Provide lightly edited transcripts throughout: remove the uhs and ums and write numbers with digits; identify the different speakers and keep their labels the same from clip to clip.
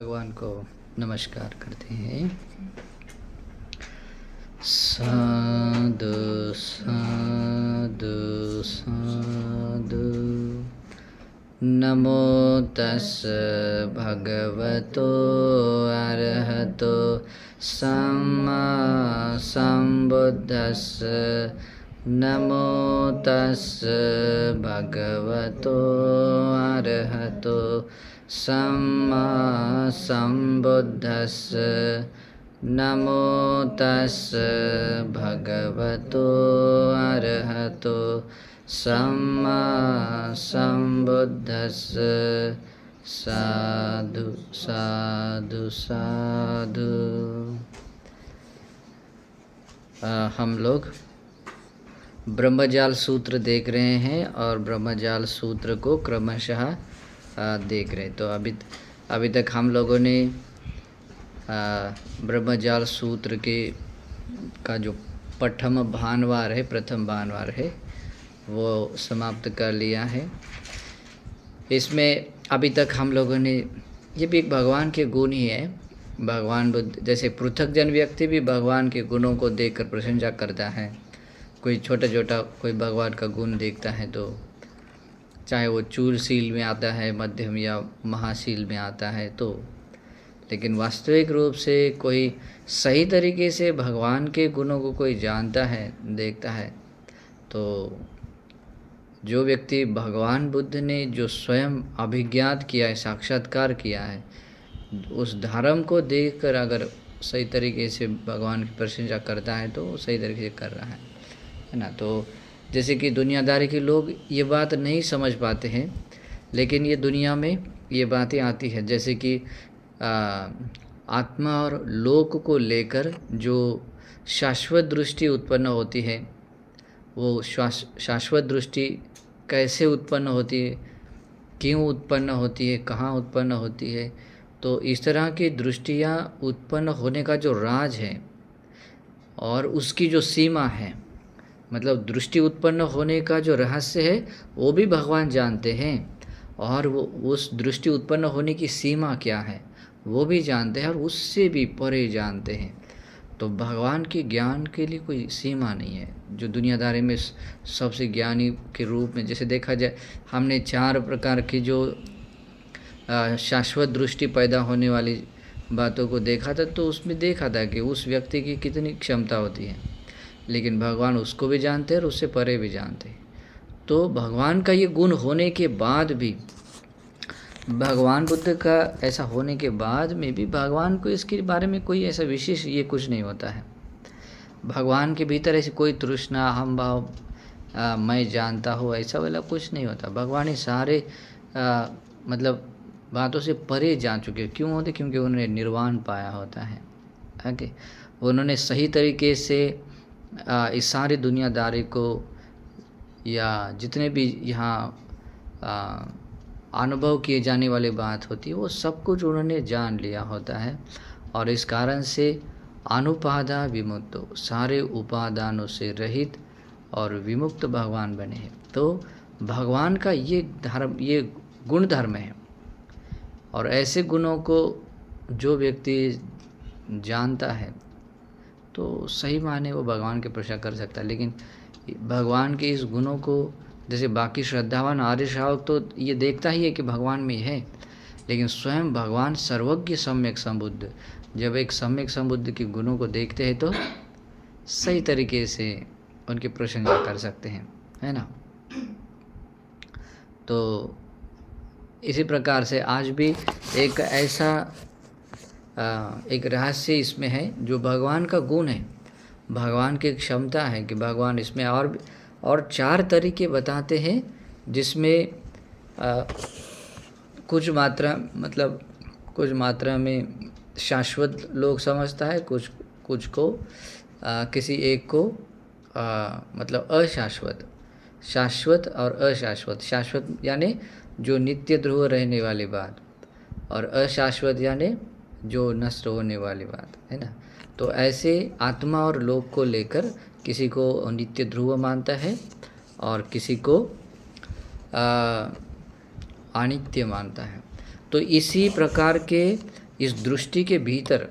Speaker 1: भगवान को नमस्कार करते हैं। साधु साधु साधु। नमो तस् भगवतो अरहतो सम्मा सम्बुद्धस्स। नमो तस् भगवतो अरहतो सम्मा सम्बुद्धस्स। नमो तस् भगवतो अरहतो सम्मा सम्बुद्धस्स। साधु साधु साधु। हम लोग ब्रह्मजाल सूत्र देख रहे हैं और ब्रह्मजाल सूत्र को क्रमशः देख रहे। तो अभी तक हम लोगों ने ब्रह्मजाल सूत्र का जो प्रथम भानवार है वो समाप्त कर लिया है। इसमें अभी तक हम लोगों ने, ये भी एक भगवान के गुण ही है। भगवान बुद्ध जैसे पृथकजन व्यक्ति भी भगवान के गुणों को देखकर प्रशंसा करता है। कोई छोटा छोटा कोई भगवान का गुण देखता है तो चाहे वो चूरशील में आता है, मध्यम या महाशील में आता है, तो लेकिन वास्तविक रूप से कोई सही तरीके से भगवान के गुणों को कोई जानता है, देखता है, तो जो व्यक्ति भगवान बुद्ध ने जो स्वयं अभिज्ञात किया है, साक्षात्कार किया है, उस धर्म को देखकर अगर सही तरीके से भगवान की प्रशंसा करता है तो सही तरीके से कर रहा है ना। तो जैसे कि दुनियादारी के लोग ये बात नहीं समझ पाते हैं, लेकिन ये दुनिया में ये बातें आती है। जैसे कि आत्मा और लोक को लेकर जो शाश्वत दृष्टि उत्पन्न होती है, वो शाश्वत दृष्टि कैसे उत्पन्न होती है, क्यों उत्पन्न होती है, कहाँ उत्पन्न होती है, तो इस तरह की दृष्टियाँ उत्पन्न होने का जो राज है और उसकी जो सीमा है, मतलब दृष्टि उत्पन्न होने का जो रहस्य है वो भी भगवान जानते हैं, और वो उस दृष्टि उत्पन्न होने की सीमा क्या है वो भी जानते हैं, और उससे भी परे जानते हैं। तो भगवान के ज्ञान के लिए कोई सीमा नहीं है। जो दुनियादारी में सबसे ज्ञानी के रूप में जैसे देखा जाए, हमने 4 प्रकार की जो शाश्वत दृष्टि पैदा होने वाली बातों को देखा था, तो उसमें देखा था कि उस व्यक्ति की कितनी क्षमता होती है, लेकिन भगवान उसको भी जानते हैं और उससे परे भी जानते हैं। तो भगवान का ये गुण होने के बाद भी, भगवान बुद्ध का ऐसा होने के बाद में भी भगवान को इसके बारे में कोई ऐसा विशेष ये कुछ नहीं होता है। भगवान के भीतर ऐसी कोई तृष्णा, हम भाव, मैं जानता हूँ, ऐसा वाला कुछ नहीं होता। भगवान ये सारे मतलब बातों से परे जान चुके। क्यों होते? क्योंकि उन्होंने निर्वाण पाया होता है। ओके, उन्होंने सही तरीके से इस सारी दुनियादारी को या जितने भी यहाँ अनुभव किए जाने वाली बात होती है, वो सब कुछ उन्होंने जान लिया होता है, और इस कारण से अनुपादा विमुक्त, सारे उपादानों से रहित और विमुक्त भगवान बने हैं। तो भगवान का ये धर्म, ये गुण धर्म है, और ऐसे गुणों को जो व्यक्ति जानता है तो सही माने वो भगवान की प्रशंसा कर सकता है। लेकिन भगवान के इस गुणों को, जैसे बाकी श्रद्धावान आर्य श्रावक तो ये देखता ही है कि भगवान में है, लेकिन स्वयं भगवान सर्वज्ञ सम्यक संबुद्ध, जब एक सम्यक संबुद्ध के गुणों को देखते हैं तो सही तरीके से उनकी प्रशंसा कर सकते हैं, है ना। तो इसी प्रकार से आज भी एक ऐसा एक रहस्य इसमें है जो भगवान का गुण है, भगवान की क्षमता है कि भगवान इसमें और 4 तरीके बताते हैं, जिसमें कुछ मात्रा में शाश्वत लोग समझता है, कुछ को किसी एक को मतलब अशाश्वत, शाश्वत और अशाश्वत। शाश्वत यानी जो नित्य ध्रुव रहने वाली बात, और अशाश्वत यानी जो नष्ट होने वाली बात, है ना। तो ऐसे आत्मा और लोक को लेकर किसी को नित्य ध्रुव मानता है और किसी को अनित्य मानता है। तो इसी प्रकार के इस दृष्टि के भीतर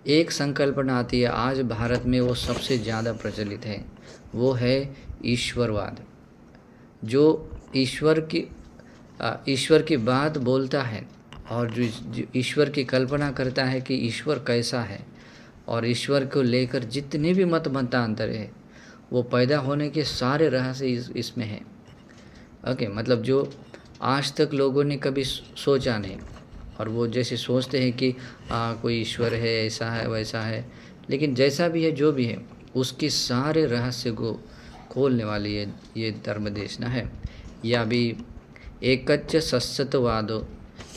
Speaker 1: एक संकल्पना आती है, आज भारत में वो सबसे ज़्यादा प्रचलित है, वो है ईश्वरवाद। जो ईश्वर की बात बोलता है और जो ईश्वर की कल्पना करता है कि ईश्वर कैसा है, और ईश्वर को लेकर जितने भी मतांतर है, वो पैदा होने के सारे रहस्य इसमें है। ओके, मतलब जो आज तक लोगों ने कभी सोचा नहीं, और वो जैसे सोचते हैं कि कोई ईश्वर है, ऐसा है वैसा है, लेकिन जैसा भी है जो भी है उसके सारे रहस्य को खोलने वाली ये धर्मदेशना है। या भी एकच्च सस्यतवादो,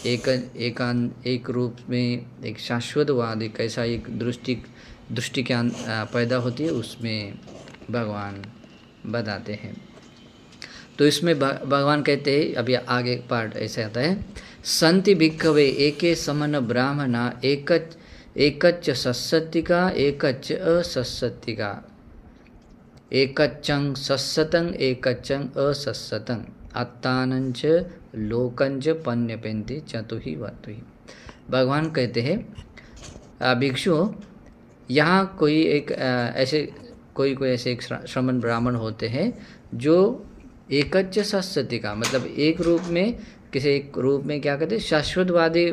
Speaker 1: एक रूप में एक शाश्वतवाद, एक ऐसा एक दृष्टि के पैदा होती है, उसमें भगवान बताते हैं। तो इसमें भगवान कहते हैं, अभी आगे पार्ट ऐसे आता है, संति भिक्खवे एके समन ब्राह्मणा एकच्च सस्यतिका एकच्च असस्यतिका एकच्चं सस्यतं एकच्चं असस्यतं अत्तानंच लोकंच पन्यपेन्ति चतुहि वतुहि। भगवान कहते हैं भिक्षु, यहाँ कोई ऐसे एक श्रमण ब्राह्मण होते हैं जो एकच्च सस्यतिका, मतलब एक रूप में, किसी एक रूप में क्या कहते हैं, शाश्वतवादी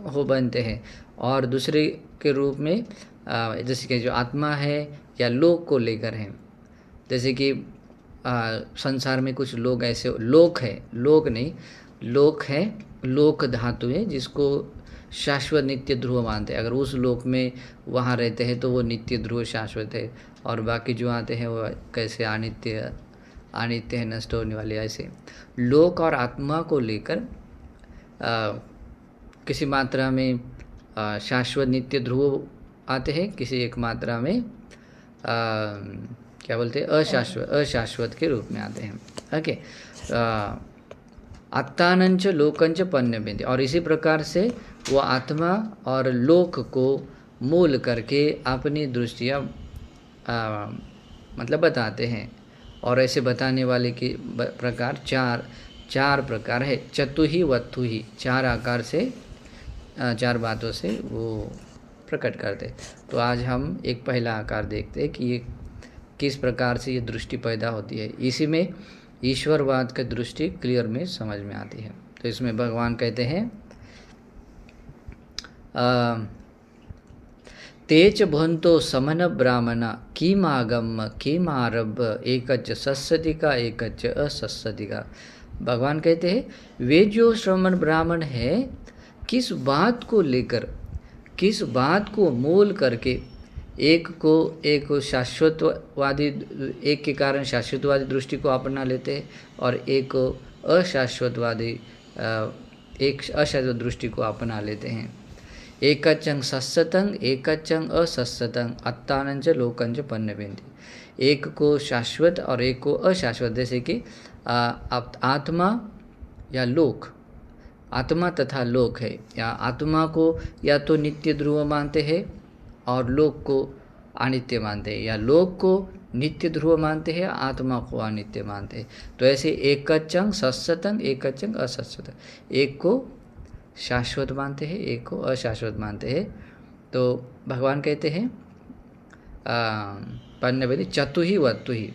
Speaker 1: हो बनते हैं, और दूसरे के रूप में जैसे कि जो आत्मा है या लोक को लेकर हैं। जैसे कि संसार में कुछ लोग ऐसे, लोक है, लोक धातु है, जिसको शाश्वत नित्य ध्रुव मानते हैं। अगर उस लोक में वहाँ रहते हैं तो वो नित्य ध्रुव शाश्वत है, और बाकी जो आते हैं वो कैसे अनित्य है, नष्ट होने वाले। ऐसे लोक और आत्मा को लेकर किसी मात्रा में शाश्वत नित्य ध्रुव आते हैं, किसी एक मात्रा में क्या बोलते हैं, अशाश्वत के रूप में आते हैं। ओके, अत्तानंच लोकंच पन्यपेन्ति, और इसी प्रकार से वो आत्मा और लोक को मूल करके अपनी दृष्टियाँ मतलब बताते हैं। और ऐसे बताने वाले के प्रकार चार प्रकार है। चतुहि वतुहि, चार आकार से, चार बातों से वो प्रकट करते। तो आज हम एक पहला आकार देखते हैं कि ये किस प्रकार से ये दृष्टि पैदा होती है। इसी में ईश्वरवाद की दृष्टि क्लियर में समझ में आती है। तो इसमें भगवान कहते हैं तेच भवन्तो समन ब्राह्मणा किमागम किमारभ एकच्च सस्यतिका एकच्च असस्यतिका। भगवान कहते हैं वे जो श्रमण ब्राह्मण है, किस बात को लेकर, किस बात को मूल करके एक शाश्वतवादी, एक के कारण शाश्वतवादी दृष्टि को अपना लेते हैं, और एक अशाश्वत दृष्टि को अपना लेते हैं। एकच्चं सस्यतं एकच्चं असस्यतं अत्तानंच लोकंच पन्यपेन्ति। एक को शाश्वत और एक को अशाश्वत, जैसे कि आत्मा या लोक, आत्मा तथा लोक है, या आत्मा को या तो नित्य ध्रुव मानते हैं और लोक को अनित्य मानते हैं, या लोक को नित्य ध्रुव मानते हैं, आत्मा को अनित्य मानते हैं। तो ऐसे एकच्चं सस्यतं एकच्चं असस्यतं, एक को शाश्वत मानते हैं, एक को अशाश्वत मानते हैं। तो भगवान कहते हैं पन्यपेन्ति चतुहि वतुहि,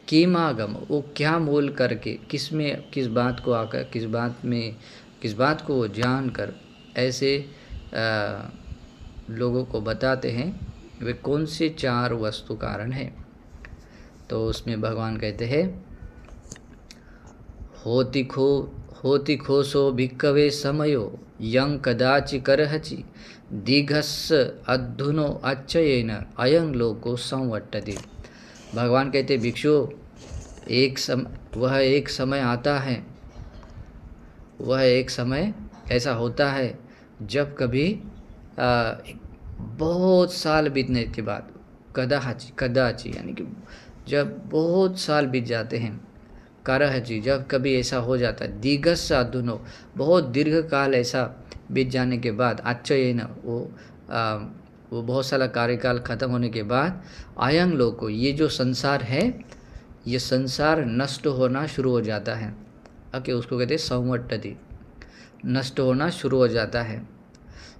Speaker 1: किमागम, वो क्या मूल करके, किस बात को आकर, किस बात को वो जान कर ऐसे लोगों को बताते हैं, वे कौन से चार वस्तु कारण हैं। तो उसमें भगवान कहते हैं होति खोसो भिक्खवे समयो यं कदाचि करहचि दीघस्स अद्धुनो अच्छयेन अयं लोको संवट्टति। भगवान कहते भिक्षु, वह एक समय आता है, वह एक समय ऐसा होता है जब कभी बहुत साल बीतने के बाद, कदाचि यानी कि जब बहुत साल बीत जाते हैं, करहचि जब कभी ऐसा हो जाता है, दीघस्स अद्धुनो बहुत दीर्घ काल ऐसा बीत जाने के बाद, अच्छयेन वो बहुत सारा कार्यकाल खत्म होने के बाद, अयं लोको, ये जो संसार है, ये संसार नष्ट होना शुरू हो जाता है। ओके, उसको कहते हैं संवट्टति, नष्ट होना शुरू हो जाता है।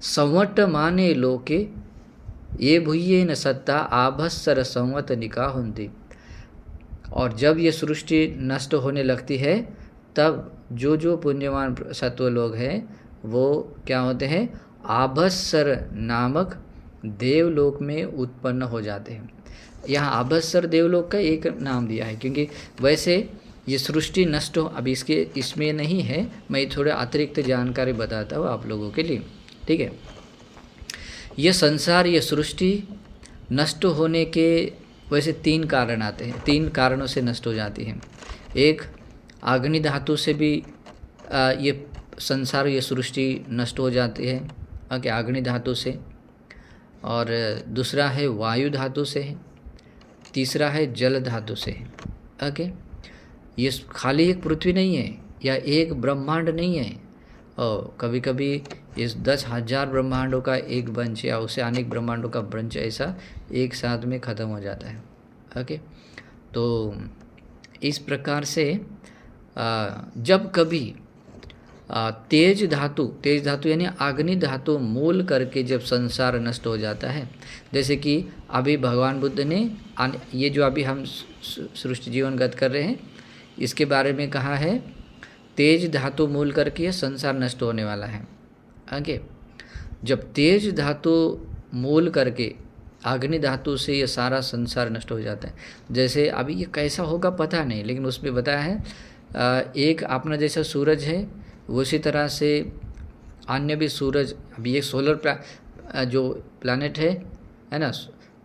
Speaker 1: संवट माने लोके ये भूये न सत्ता आभस्सर संवत निका होती। और जब ये सृष्टि नष्ट होने लगती है तब जो जो पुण्यवान सत्व लोग हैं वो क्या होते हैं, आभस्सर नामक देवलोक में उत्पन्न हो जाते हैं। यहाँ आभस्सर देवलोक का एक नाम दिया है क्योंकि वैसे ये सृष्टि नष्ट हो, अब इसमें नहीं है, मैं थोड़ा अतिरिक्त जानकारी बताता हूँ आप लोगों के लिए, ठीक है। ये संसार, ये सृष्टि नष्ट होने के वैसे 3 कारण आते हैं, 3 कारणों से नष्ट हो जाती है। एक अग्नि धातु से भी ये संसार, ये सृष्टि नष्ट हो जाती है, ओके, अग्नि धातु से। और दूसरा है वायु धातु से है, तीसरा है जल धातु से है, ओके। ये खाली एक पृथ्वी नहीं है या एक ब्रह्मांड नहीं है, और कभी कभी इस 10,000 ब्रह्मांडों का एक वंश या उससे अनेक ब्रह्मांडों का वंश ऐसा एक साथ में ख़त्म हो जाता है, ओके। तो इस प्रकार से जब कभी तेज धातु यानी अग्नि धातु मूल करके जब संसार नष्ट हो जाता है, जैसे कि अभी भगवान बुद्ध ने ये जो अभी हम सृष्टि जीवन गत कर रहे हैं इसके बारे में कहा है, तेज धातु मूल करके ये संसार नष्ट होने वाला है, आगे। जब तेज धातु मूल करके अग्नि धातु से ये सारा संसार नष्ट हो जाता है, जैसे अभी ये कैसा होगा पता नहीं, लेकिन उसमें बताया है एक अपना जैसा सूरज है उसी तरह से अन्य भी सूरज, अभी एक सोलर जो प्लैनेट है ना,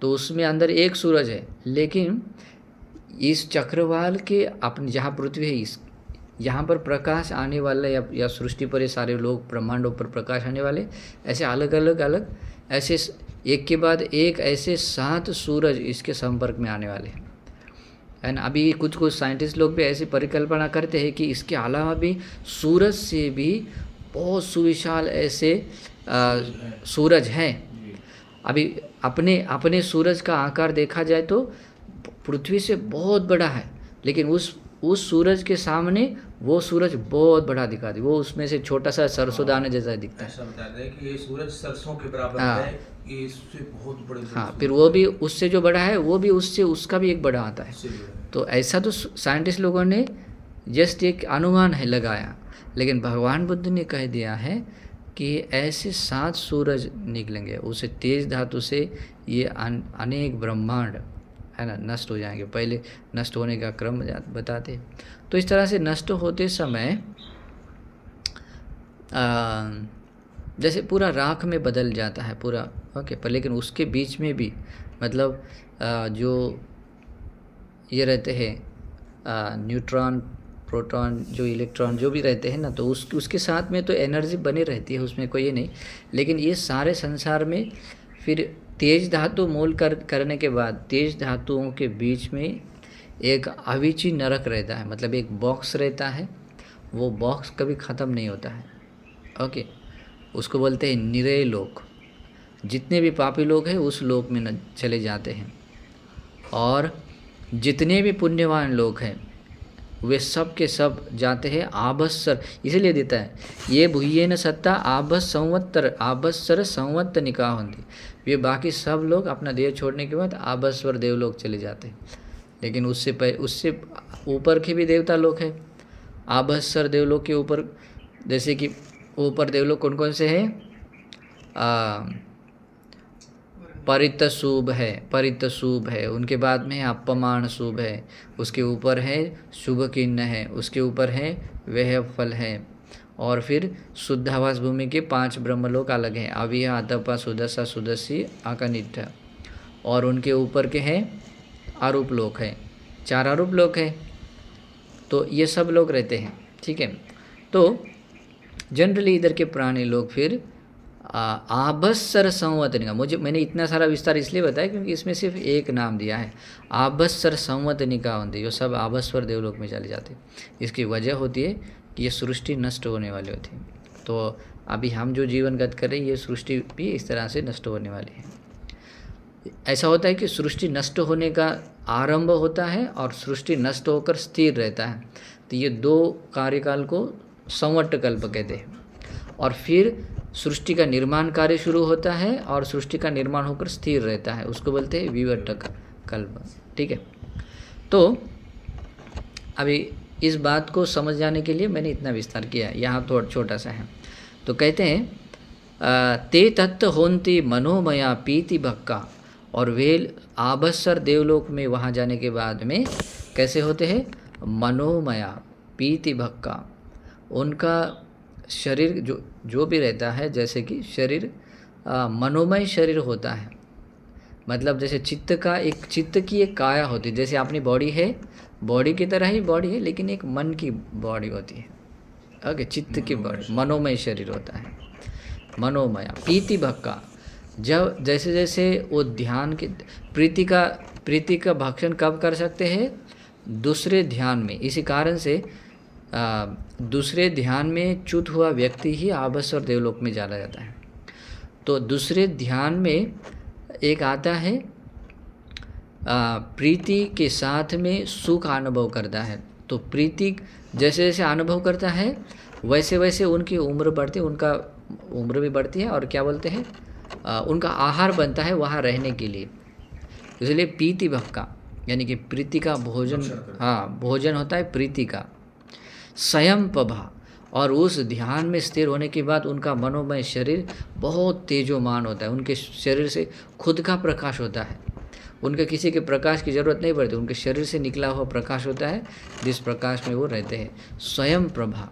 Speaker 1: तो उसमें अंदर एक सूरज है, लेकिन इस चक्रवाल के अपने जहाँ पृथ्वी है इस यहाँ पर प्रकाश आने वाला या सृष्टि पर ये सारे लोग ब्रह्मांडों पर प्रकाश आने वाले, ऐसे अलग अलग ऐसे एक के बाद एक ऐसे 7 सूरज इसके संपर्क में आने वाले हैं, है ना। अभी कुछ साइंटिस्ट लोग भी ऐसी परिकल्पना करते हैं कि इसके अलावा भी सूरज से भी बहुत सुविशाल ऐसे सूरज हैं। अभी अपने सूरज का आकार देखा जाए तो पृथ्वी से बहुत बड़ा है, लेकिन उस सूरज के सामने वो सूरज बहुत बड़ा दिखा दे, वो उसमें से छोटा सा सरसों दाने जैसा दिखता है।
Speaker 2: ऐसा बताते हैं कि ये सूरज सरसों के बराबर है, ये इससे बहुत बड़े।
Speaker 1: हाँ, फिर वो भी उससे जो बड़ा है वो भी उसका भी एक बड़ा आता है। तो ऐसा तो साइंटिस्ट लोगों ने जस्ट एक अनुमान है लगाया, लेकिन भगवान बुद्ध ने कह दिया है कि ऐसे 7 सूरज निकलेंगे, उसे तेज धातु से ये अनेक ब्रह्मांड है ना नष्ट हो जाएंगे। पहले नष्ट होने का क्रम बताते। तो इस तरह से नष्ट होते समय जैसे पूरा राख में बदल जाता है पूरा, ओके, पर लेकिन उसके बीच में भी मतलब जो ये रहते हैं न्यूट्रॉन, प्रोटॉन, जो इलेक्ट्रॉन जो भी रहते हैं ना, तो उसके साथ में तो एनर्जी बनी रहती है, उसमें कोई ये नहीं। लेकिन ये सारे संसार में फिर तेज धातु मूल करने के बाद तेज धातुओं के बीच में एक अविची नरक रहता है, मतलब एक बॉक्स रहता है, वो बॉक्स कभी ख़त्म नहीं होता है, ओके। उसको बोलते हैं निरय लोक। जितने भी पापी लोग हैं उस लोक में न चले जाते हैं, और जितने भी पुण्यवान लोग हैं वे सब के सब जाते हैं आभस्सर, इसीलिए देता है ये भूये न सत्ता आभस्सर संवत्त निकाह होती। वे बाकी सब लोग अपना देह छोड़ने के बाद आभस्वर देवलोक चले जाते हैं, लेकिन उससे ऊपर के भी देवता लोग हैं आभस्सर देवलोक के ऊपर। जैसे कि ऊपर देवलोक कौन कौन से हैं, परित शुभ है, उनके बाद में अपमान शुभ है, उसके ऊपर है शुभ किन्न है, उसके ऊपर है वह फल है, और फिर शुद्धावास भूमि के 5 ब्रह्मलोक अलग हैं, अविह अतपा सुदसा सुदसी आकानिठ, और उनके ऊपर के हैं आरूप लोक है, 4 आरूप लोक है। तो ये सब लोग रहते हैं, ठीक है। तो जनरली इधर के प्राणी लोग फिर आभस्सर संवतनिका, मैंने इतना सारा विस्तार इसलिए बताया क्योंकि इसमें सिर्फ एक नाम दिया है, आभस्सर संवतनिका होती है, जो सब आभस्वर देवलोक में चले जाते हैं। इसकी वजह होती है कि ये सृष्टि नष्ट होने वाली होती है। तो अभी हम जो जीवन गत कर रहे हैं ये सृष्टि भी इस तरह से नष्ट होने वाली है। ऐसा होता है कि सृष्टि नष्ट होने का आरंभ होता है और सृष्टि नष्ट होकर स्थिर रहता है, तो ये 2 कार्यकाल को संवट कल्प कहते हैं। और फिर सृष्टि का निर्माण कार्य शुरू होता है और सृष्टि का निर्माण होकर स्थिर रहता है, उसको बोलते हैं विवर्तक कल्प। ठीक है, तो अभी इस बात को समझ जाने के लिए मैंने इतना विस्तार किया, यहाँ थोड़ा छोटा सा है। तो कहते हैं ते तत्व होंती मनोमया पीति भक्का, और वे आभस्सर देवलोक में वहाँ जाने के बाद में कैसे होते हैं, मनोमया पीति भक्का, उनका शरीर जो भी रहता है, जैसे कि शरीर मनोमय शरीर होता है, मतलब जैसे चित्त की एक काया होती है, जैसे अपनी बॉडी है, बॉडी की तरह ही बॉडी है, लेकिन एक मन की बॉडी होती है। ओके, चित्त की बॉडी मनोमय शरीर होता है, मनोमय पीति भक्का। जब जैसे जैसे वो ध्यान के प्रीति का भक्षण कब कर सकते हैं, दूसरे ध्यान में। इसी कारण से दूसरे ध्यान में च्युत हुआ व्यक्ति ही आभस्सर देवलोक में जाना जाता है। तो दूसरे ध्यान में एक आता है प्रीति के साथ में सुख अनुभव करता है। तो प्रीति जैसे जैसे अनुभव करता है वैसे वैसे उनकी उम्र बढ़ती है, उनका उम्र भी बढ़ती है, और क्या बोलते हैं उनका आहार बनता है वहाँ रहने के लिए। इसलिए पीति भक्का यानी कि प्रीति का भोजन, हाँ भोजन होता है प्रीति का। स्वयं प्रभा, और उस ध्यान में स्थिर होने के बाद उनका मनोमय शरीर बहुत तेजोमान होता है, उनके शरीर से खुद का प्रकाश होता है, उनके किसी के प्रकाश की जरूरत नहीं पड़ती, उनके शरीर से निकला हुआ प्रकाश होता है, जिस प्रकाश में वो रहते हैं। स्वयं प्रभा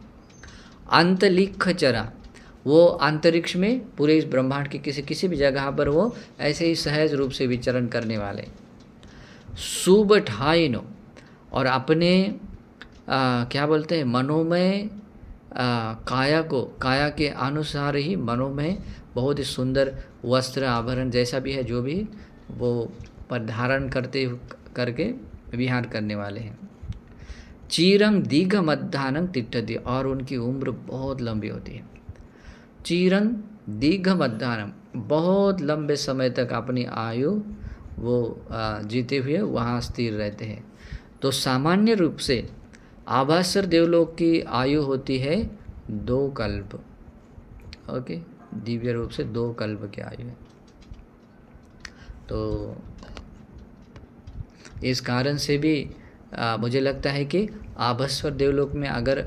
Speaker 1: अंतलिख चरा, वो अंतरिक्ष में पूरे इस ब्रह्मांड की किसी भी जगह पर वो ऐसे ही सहज रूप से विचरण करने वाले। सुबठाइनो, और अपने क्या बोलते हैं मनोमय काया के अनुसार ही मनोमय बहुत ही सुंदर वस्त्र आभरण जैसा भी है जो भी वो पर धारण करके विहार करने वाले हैं। चीरंग दीर्घ मध्यान्ह तिष्ठति, और उनकी उम्र बहुत लंबी होती है। चीरंग दीर्घ मध्यान्ह, बहुत लंबे समय तक अपनी आयु वो जीते हुए वहाँ स्थिर रहते हैं। तो सामान्य रूप से आभासर देवलोक की आयु होती है 2 कल्प। ओके, दिव्य रूप से 2 कल्प की आयु है। तो इस कारण से भी मुझे लगता है कि आभास्वर देवलोक में अगर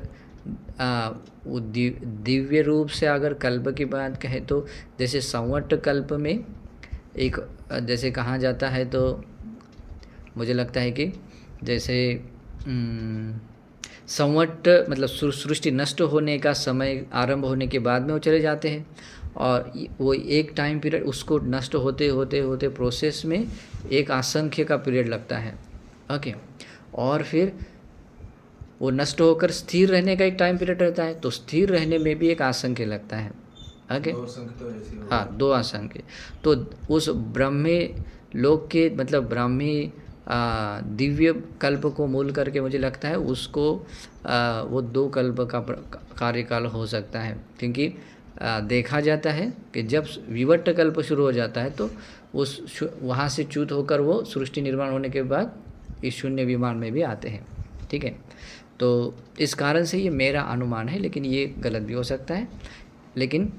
Speaker 1: दिव्य रूप से अगर कल्प की बात कहें तो जैसे संवट कल्प में एक जैसे कहा जाता है, तो मुझे लगता है कि जैसे संवट मतलब सृष्टि नष्ट होने का समय आरंभ होने के बाद में वो चले जाते हैं, और वो एक टाइम पीरियड उसको नष्ट होते होते होते प्रोसेस में एक असंख्य का पीरियड लगता है। ओके, और फिर वो नष्ट होकर स्थिर रहने का एक टाइम पीरियड रहता है, तो स्थिर रहने में भी एक असंख्य लगता है। ओके, हाँ 2 असंख्य। तो उस ब्रह्मी लोक के मतलब ब्राह्मी दिव्य कल्प को मूल करके मुझे लगता है उसको वो 2 कल्प का कार्यकाल हो सकता है, क्योंकि देखा जाता है कि जब विवर्त कल्प शुरू हो जाता है तो उस वहाँ से च्युत होकर वो सृष्टि निर्माण होने के बाद इस शून्य विमान में भी आते हैं। ठीक है, तो इस कारण से ये मेरा अनुमान है, लेकिन ये गलत भी हो सकता है। लेकिन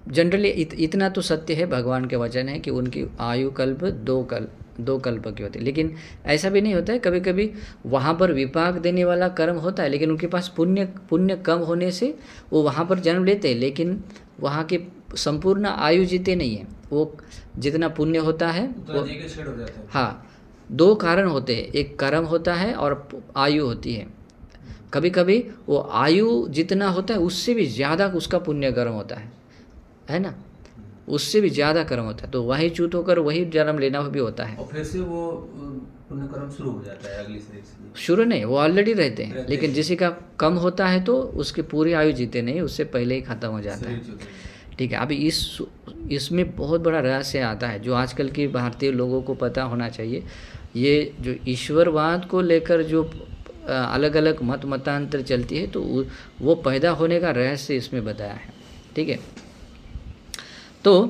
Speaker 1: जनरली इतना तो सत्य है, भगवान के वचन है कि उनकी आयु कल्प 2 कल्प की होती है। लेकिन ऐसा भी नहीं होता है, कभी कभी वहाँ पर विपाक देने वाला कर्म होता है, लेकिन उनके पास पुण्य कम होने से वो वहाँ पर जन्म लेते हैं, लेकिन वहाँ के संपूर्ण आयु जीते नहीं हैं। वो जितना पुण्य होता है वो हाँ 2 कारण होते हैं, एक कर्म होता है और आयु होती है। कभी कभी वो आयु जितना होता है उससे भी ज़्यादा उसका पुण्य कर्म होता है ना, उससे भी ज़्यादा कर्म होता है, तो वही च्युत होकर वही जन्म लेना भी होता है।
Speaker 2: और फिर से वो पुण्य कर्म शुरू हो जाता है अगली शरीर से।
Speaker 1: शुरू नहीं, वो ऑलरेडी रहते हैं, लेकिन किसी का कम होता है तो उसकी पूरी आयु जीते नहीं, उससे पहले ही ख़त्म हो जाता है। ठीक है, अभी इसमें बहुत बड़ा रहस्य आता है जो आजकल के भारतीय लोगों को पता होना चाहिए। ये जो ईश्वरवाद को लेकर जो अलग अलग मतांतर चलती है, तो वो पैदा होने का रहस्य इसमें बताया है। ठीक है, तो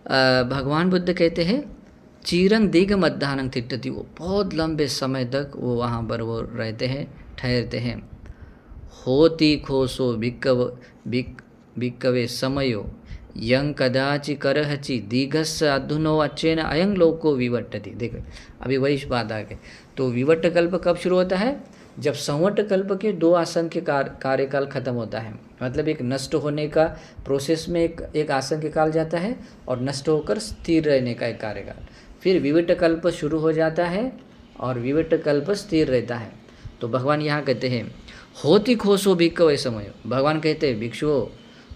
Speaker 1: भगवान बुद्ध कहते हैं चीरंग दीर्घ मध्यान्ह तिष्ठति, वो बहुत लंबे समय तक वो वहाँ पर वो रहते हैं, ठहरते हैं। होती खोसो भिक्कवे समयो यं कदाचि करहचि दीघस्स अधुनो अच्छेन अयं लोको विवट्टति। देखो अभी वही बात आ गई। तो विवट्ट कल्प कब शुरू होता है? जब संवट कल्प के 2 आसंख्य कार्यकाल खत्म होता है। मतलब एक नष्ट होने का प्रोसेस में एक आसंख्य काल जाता है और नष्ट होकर स्थिर रहने का एक कार्यकाल। फिर विवट कल्प शुरू हो जाता है और विवट कल्प स्थिर रहता है। तो भगवान यहाँ कहते हैं होति खोसो भिक्खवे समय। भगवान कहते हैं भिक्षुओं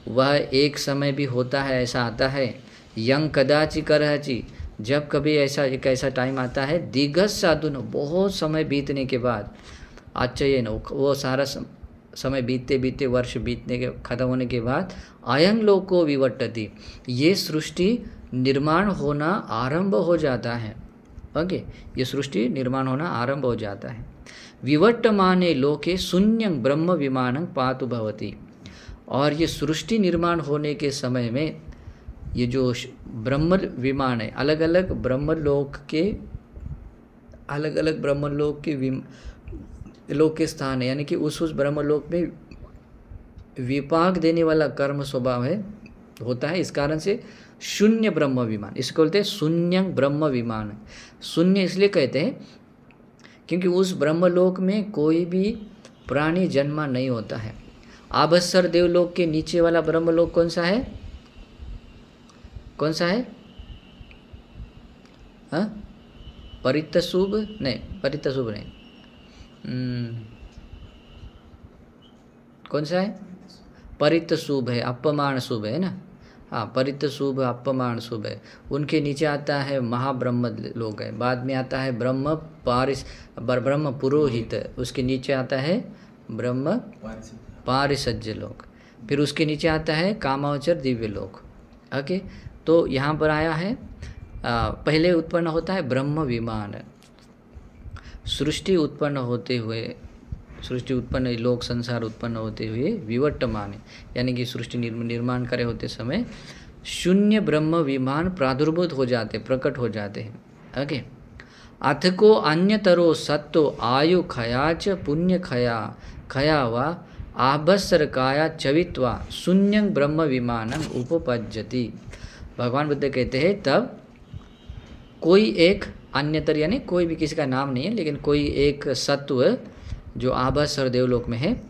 Speaker 1: वह एक समय भी होता है, ऐसा आता है, यं कदाचि करहचि, जब कभी एक ऐसा टाइम आता है, दीघस साधुनो, बहुत समय बीतने के बाद, आच्चयन, वो सारा समय बीतते बीतते वर्ष बीतने के खत्म होने के बाद, अयं लोको विवट्टति, ये सृष्टि निर्माण होना आरंभ हो जाता है। ओके, ये सृष्टि निर्माण होना आरंभ हो जाता है। विवट्टमाने लोके शून्यं ब्रह्म विमानं पातु भवति। और ये सृष्टि निर्माण होने के समय में ये जो ब्रह्म विमान है, अलग अलग ब्रह्मलोक के स्थान है, यानी कि उस ब्रह्मलोक में विपाक देने वाला कर्म स्वभाव है होता है। इस कारण से शून्य ब्रह्म विमान, इसको बोलते हैं शून्य ब्रह्म विमान। शून्य इसलिए कहते हैं क्योंकि उस ब्रह्मलोक में कोई भी प्राणी जन्मा नहीं होता है। आभस्सर देवलोक के नीचे वाला ब्रह्मलोक कौन सा है? कौन सा है? हाँ, परितशुभ नहीं, परितशुभ नहीं, कौन सा है? परितशुभ है, अपमान शुभ है ना। हाँ, परितशुभ अपमान शुभ है। उनके नीचे आता है महाब्रह्म लोक है, बाद में आता है ब्रह्म पुरोहित, उसके नीचे आता है ब्रह्म पारिसज्य लोक, फिर उसके नीचे आता है कामावचर दिव्य लोक। ओके, तो यहाँ पर आया है पहले उत्पन्न होता है ब्रह्म विमान। सृष्टि उत्पन्न होते हुए, सृष्टि उत्पन्न लोक संसार उत्पन्न होते हुए विवट्टमान, यानी कि सृष्टि निर्माण करे होते समय शून्य ब्रह्म विमान प्रादुर्भूत हो जाते, प्रकट हो जाते हैं। ओके, अथको अन्यतरो सत्तो आयु खयाच पुण्य खया वा आभस्सरकाया चवित्वा शून्यं ब्रह्म विमानं उपपज्यति। भगवान बुद्ध कहते हैं तब कोई एक अन्यतर, यानी कोई भी किसी का नाम नहीं है, लेकिन कोई एक सत्व जो आभस्सर देवलोक में है,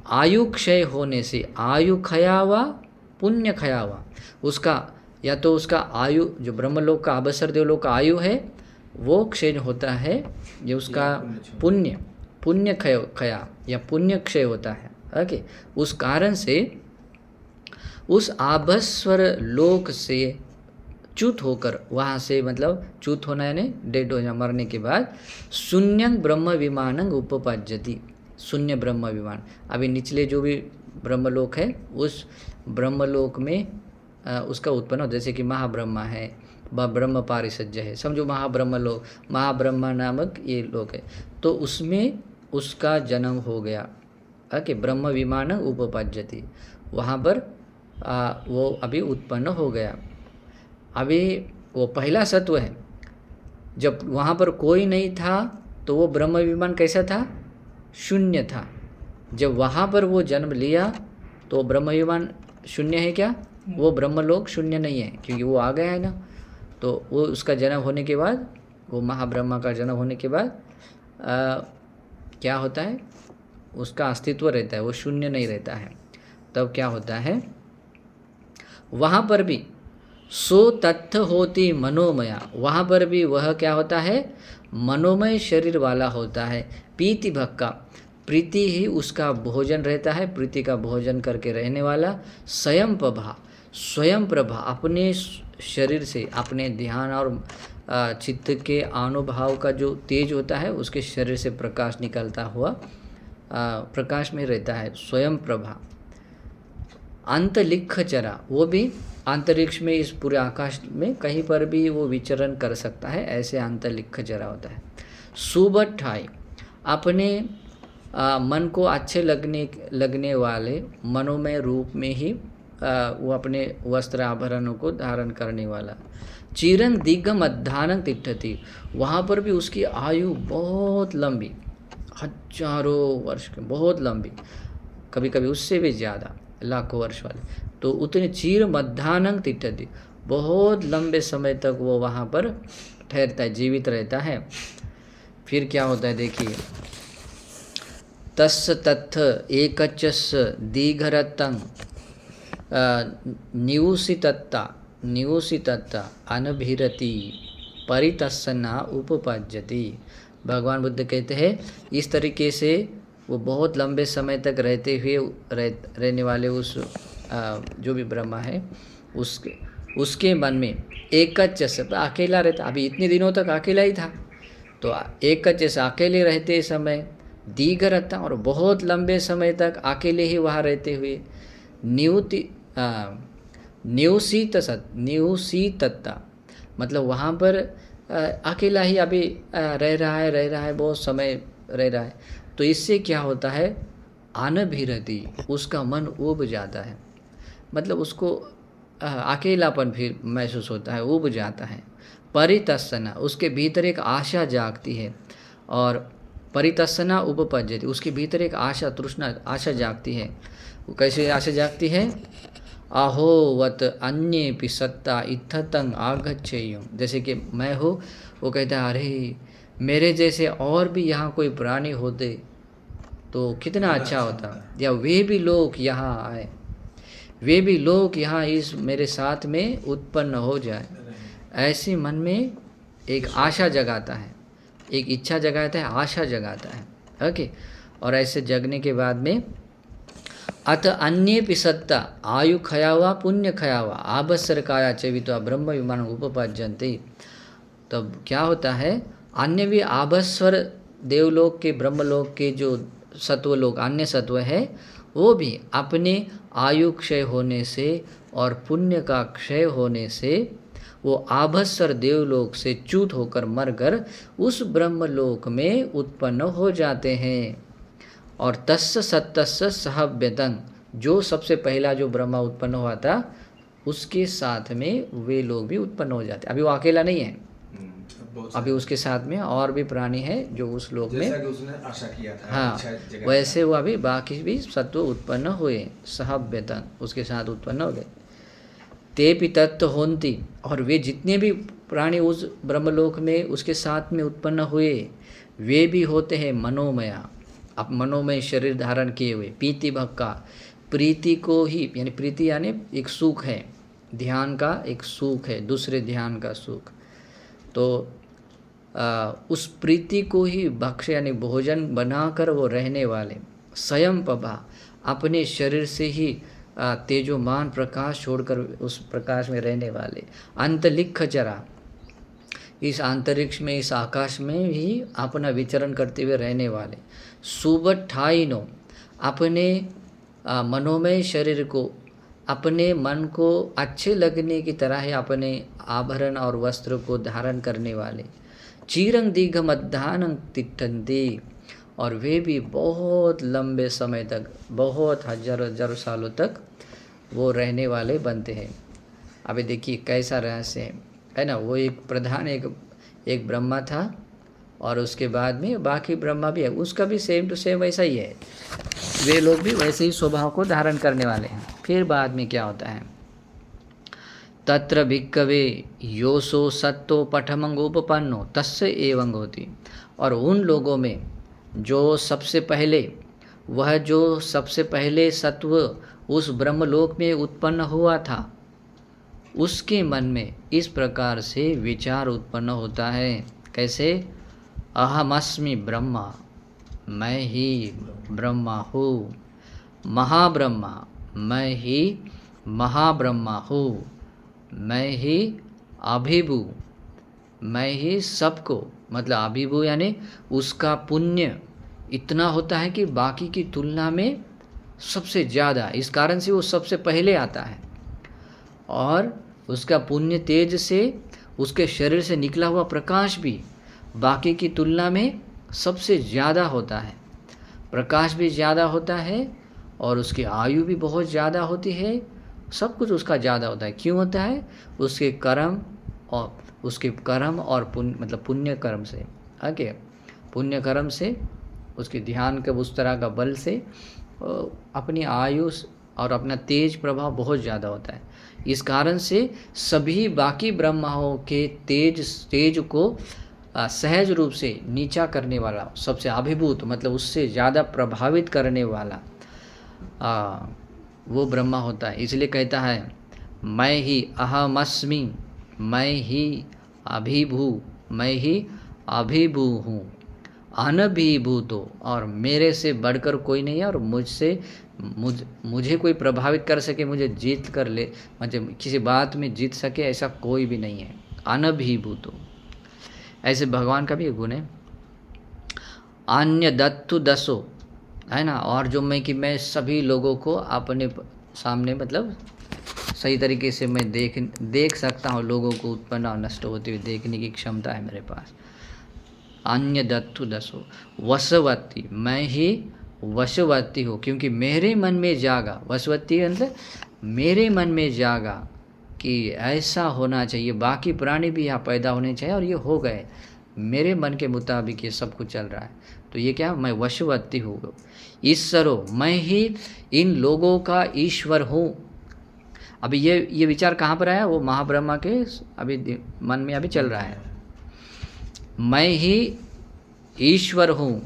Speaker 1: आयु क्षय होने से, आयु खयावा पुण्य खयावा, उसका या तो उसका आयु जो ब्रह्मलोक का आभस्सर देवलोक का आयु है वो क्षय होता है, ये उसका पुण्य खया या पुण्य क्षय होता है। ओके, उस कारण से उस आभस्वर लोक से च्युत होकर, वहाँ से मतलब च्युत होना यानी डेड हो जाना, मरने के बाद शून्यं ब्रह्म विमानं उपपज्यति, शून्य ब्रह्म विमान। अभी निचले जो भी ब्रह्मलोक है उस ब्रह्मलोक में उसका उत्पन्न हो, जैसे कि महाब्रह्मा है, ब्रह्म पारिसज्य है, समझो महाब्रह्मलोक, महाब्रह्मा नामक ये लोक है, तो उसमें उसका जन्म हो गया। ओके, ब्रह्म विमान उपपज्यति, वहाँ पर वो अभी उत्पन्न हो गया। अभी वो पहला सत्व है, जब वहाँ पर कोई नहीं था तो वो ब्रह्म विमान कैसा था? शून्य था। जब वहाँ पर वो जन्म लिया तो ब्रह्म विमान शून्य है क्या? वो ब्रह्मलोक शून्य नहीं है, क्योंकि वो आ गया है ना। तो वो उसका जन्म होने के बाद, वो महाब्रह्मा का जन्म होने के बाद क्या होता है? उसका अस्तित्व रहता है, वो शून्य नहीं रहता है। तब क्या होता है? वहाँ पर भी सो तत्थ होती मनोमया, वहाँ पर भी वह क्या होता है? मनोमय शरीर वाला होता है। प्रीति भक्का, प्रीति ही उसका भोजन रहता है, प्रीति का भोजन करके रहने वाला। स्वयं प्रभा, अपने शरीर से, अपने ध्यान और चित्त के अनुभव का जो तेज होता है उसके शरीर से प्रकाश निकलता हुआ प्रकाश में रहता है, स्वयं प्रभा। अंतलिख चरा, वो भी अंतरिक्ष में, इस पूरे आकाश में कहीं पर भी वो विचरण कर सकता है, ऐसे अंतलिख चरा होता है। सुबठाई, अपने मन को अच्छे लगने वाले मनोमय रूप में ही वो अपने वस्त्र आभरणों को धारण करने वाला। चिरं दिग्गम अध्यानं तिष्ठति, वहाँ पर भी उसकी आयु बहुत लंबी, हजारों वर्ष की, बहुत लंबी, कभी कभी उससे भी ज़्यादा। लाखों वर्ष वाले, तो उतने चीर मध्यान्ह तिष्ठति, बहुत लंबे समय तक वो वहाँ पर ठहरता है, जीवित रहता है। फिर क्या होता है देखिए, तस् तत्थ एकचस दीघरतं निवसितत्ता अनभिरति परितस्सना उपपज्यति। भगवान बुद्ध कहते हैं इस तरीके से वो बहुत लंबे समय तक रहते हुए रहने वाले उस जो भी ब्रह्मा है उसके मन में एकच अकेला रहता। अभी इतने दिनों तक अकेला ही था, तो एकच अकेले रहते समय दीर्घ रहता और बहुत लंबे समय तक अकेले ही वहाँ रहते हुए निवसितत्ता, मतलब वहाँ पर अकेला ही अभी रह रहा है, बहुत समय रह रहा है। तो इससे क्या होता है, अनभिरति, उसका मन ऊब जाता है, मतलब उसको अकेलापन फिर महसूस होता है, ऊब जाता है। परितस्सना, उसके भीतर एक आशा जागती है, और परितस्सना उपपज्यति, उसके भीतर एक आशा तृष्णा आशा जागती है। वो कैसे आशा जागती है, अहोवत अन्येपि सत्ता इत्थतं आगच्छेयुं, जैसे कि मैं हूँ, वो कहता है अरे मेरे जैसे और भी यहाँ कोई प्राणी होते तो कितना अच्छा होता, या वे भी लोग यहाँ आए, वे भी लोग यहाँ इस मेरे साथ में उत्पन्न हो जाए। ऐसे मन में एक आशा जगाता है, एक इच्छा जगाता है, आशा जगाता है। ओके, और ऐसे जगने के बाद में अत अन्येपि सत्ता आयु खयावा पुण्य खयावा आभस्सर काया चेवित्वा ब्रह्म विमान उपपज्यन्ते। तब क्या होता है, अन्य भी आभस्वर देवलोक के ब्रह्मलोक के जो सत्वलोक अन्य सत्व है, वो भी अपने आयु क्षय होने से और पुण्य का क्षय होने से वो आभस्वर देवलोक से च्युत होकर मरकर उस ब्रह्मलोक में उत्पन्न हो जाते हैं। और तस्य सत्तस्य सहव्यतं, जो सबसे पहला जो ब्रह्मा उत्पन्न हुआ था उसके साथ में वे लोग भी उत्पन्न हो जाते। अभी वो अकेला नहीं है, अभी उसके साथ में और भी प्राणी है जो उस लोक में,
Speaker 2: उसने आशा किया था,
Speaker 1: हाँ, वैसे वो अभी बाकी भी सत्व उत्पन्न हुए, सहव्यतं, उसके साथ उत्पन्न हो गए। तेपि तत्व होन्ति, और वे जितने भी प्राणी उस ब्रह्मलोक में उसके साथ में उत्पन्न हुए वे भी होते हैं मनोमया, अब मनोमय शरीर धारण किए हुए। पीति भक्का, प्रीति को ही, यानी प्रीति यानी एक सुख है, ध्यान का एक सुख है, दूसरे ध्यान का सुख। तो उस प्रीति को ही भक्ष यानी भोजन बनाकर वो रहने वाले, स्वयं पभा, अपने शरीर से ही तेजोमान प्रकाश छोड़कर उस प्रकाश में रहने वाले। अंतरिक्ष चरा, इस अंतरिक्ष में इस आकाश में ही अपना विचरण करते हुए रहने वाले। सुबठाइनो, अपने मनोमय शरीर को, अपने मन को अच्छे लगने की तरह है अपने आभरण और वस्त्र को धारण करने वाले। चीरंग दीर्घ मध्यान्ह तिष्ठन्ति, और वे भी बहुत लंबे समय तक, बहुत हजारों सालों तक वो रहने वाले बनते हैं। अभी देखिए कैसा रहस्य है ना, वो एक प्रधान एक ब्रह्मा था, और उसके बाद में बाकी ब्रह्मा भी है, उसका भी सेम टू सेम वैसा ही है, वे लोग भी वैसे ही स्वभाव को धारण करने वाले हैं। फिर बाद में क्या होता है, तत्र भिक्कवे योसो सत्तो पठमंगोपपन्नो तस्य एवं होती, और उन लोगों में जो सबसे पहले, वह जो सबसे पहले सत्व उस ब्रह्मलोक में उत्पन्न हुआ था, उसके मन में इस प्रकार से विचार उत्पन्न होता है। कैसे, अहमस्मि ब्रह्मा, मैं ही ब्रह्मा हूँ, महाब्रह्मा, मैं ही महाब्रह्मा हूँ, मैं ही अभिभू, मैं ही सबको, मतलब अभिभू यानी उसका पुण्य इतना होता है कि बाकी की तुलना में सबसे ज़्यादा, इस कारण से वो सबसे पहले आता है, और उसका पुण्य तेज से उसके शरीर से निकला हुआ प्रकाश भी बाकी की तुलना में सबसे ज़्यादा होता है, प्रकाश भी ज़्यादा होता है, और उसकी आयु भी बहुत ज़्यादा होती है, सब कुछ उसका ज़्यादा होता है। क्यों होता है, उसके कर्म और पुण्य, मतलब पुण्य कर्म से, आगे पुण्य कर्म से, उसके ध्यान के उस तरह का बल से अपनी आयु और अपना तेज प्रभाव बहुत ज़्यादा होता है। इस कारण से सभी बाकी ब्रह्माओं के तेज को सहज रूप से नीचा करने वाला, सबसे अभिभूत मतलब उससे ज़्यादा प्रभावित करने वाला वो ब्रह्मा होता है। इसलिए कहता है मैं ही अहमस्मि, मैं ही अभिभू हूँ, अनभिभूतो, और मेरे से बढ़कर कोई नहीं है, और मुझे कोई प्रभावित कर सके, मुझे जीत कर ले, मतलब किसी बात में जीत सके, ऐसा कोई भी नहीं है। अनभिभूतो, ऐसे भगवान का भी एक गुण है। अन्य दत्तु दसो, है ना, और जो मैं सभी लोगों को अपने सामने मतलब सही तरीके से मैं देख सकता हूँ, लोगों को उत्पन्न और नष्ट होते हुए देखने की क्षमता है मेरे पास। अन्य दत्तु दसो वशवर्ती, मैं ही वशवर्ती हूँ, क्योंकि मेरे मन में जागा, वशवर्ती मतलब मेरे मन में जागा कि ऐसा होना चाहिए, बाकी प्राणी भी यहाँ पैदा होने चाहिए, और ये हो गए, मेरे मन के मुताबिक ये सब कुछ चल रहा है। तो ये क्या, मैं वशवर्ती हूँ। ईश्वरो, मैं ही इन लोगों का ईश्वर हूँ। अभी ये विचार कहाँ पर आया, वो महाब्रह्मा के अभी मन में अभी चल रहा है। मैं ही ईश्वर हूँ,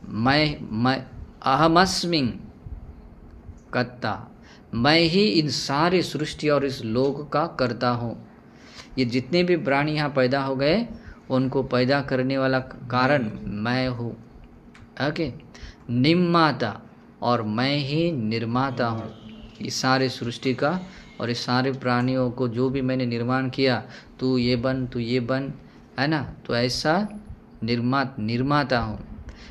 Speaker 1: मैं अहमस्मि कर्ता, मैं ही इन सारे सृष्टि और इस लोक का करता हूँ। ये जितने भी प्राणी यहाँ पैदा हो गए उनको पैदा करने वाला कारण मैं हूँ। ओके, निर्माता, और मैं ही निर्माता हूँ इस सारे सृष्टि का, और इस सारे प्राणियों को जो भी मैंने निर्माण किया, तू ये बन, तू ये बन, है ना, तो ऐसा निर्माता हूँ।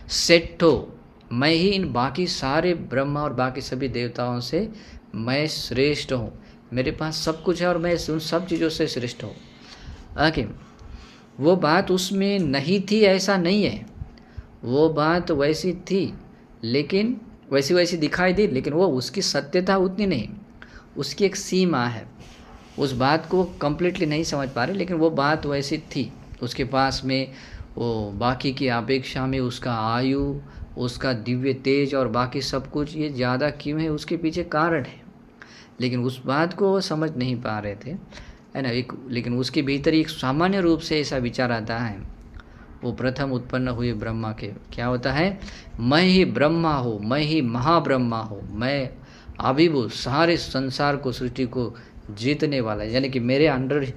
Speaker 1: सेठो, मैं ही इन बाकी सारे ब्रह्मा और बाकी सभी देवताओं से मैं श्रेष्ठ हूँ, मेरे पास सब कुछ है और मैं उन सब चीज़ों से श्रेष्ठ हूँ। ओके, वो बात उसमें नहीं थी ऐसा नहीं है, वो बात वैसी थी, लेकिन वैसी दिखाई दी, लेकिन वो उसकी सत्यता उतनी नहीं, उसकी एक सीमा है। उस बात को कंप्लीटली नहीं समझ पा रहे, लेकिन वो बात वैसी थी। उसके पास में वो बाकी की अपेक्षा में उसका आयु, उसका दिव्य तेज और बाकी सब कुछ ये ज़्यादा क्यों है, उसके पीछे कारण है, लेकिन उस बात को वो समझ नहीं पा रहे थे, है ना। लेकिन उसके भीतर एक सामान्य रूप से ऐसा विचार आता है, वो प्रथम उत्पन्न हुए ब्रह्मा के क्या होता है, मैं ही ब्रह्मा हूँ, मैं ही महाब्रह्मा हूँ, मैं अभिभूत, सारे संसार को, सृष्टि को जीतने वाला, यानी कि मेरे अंडर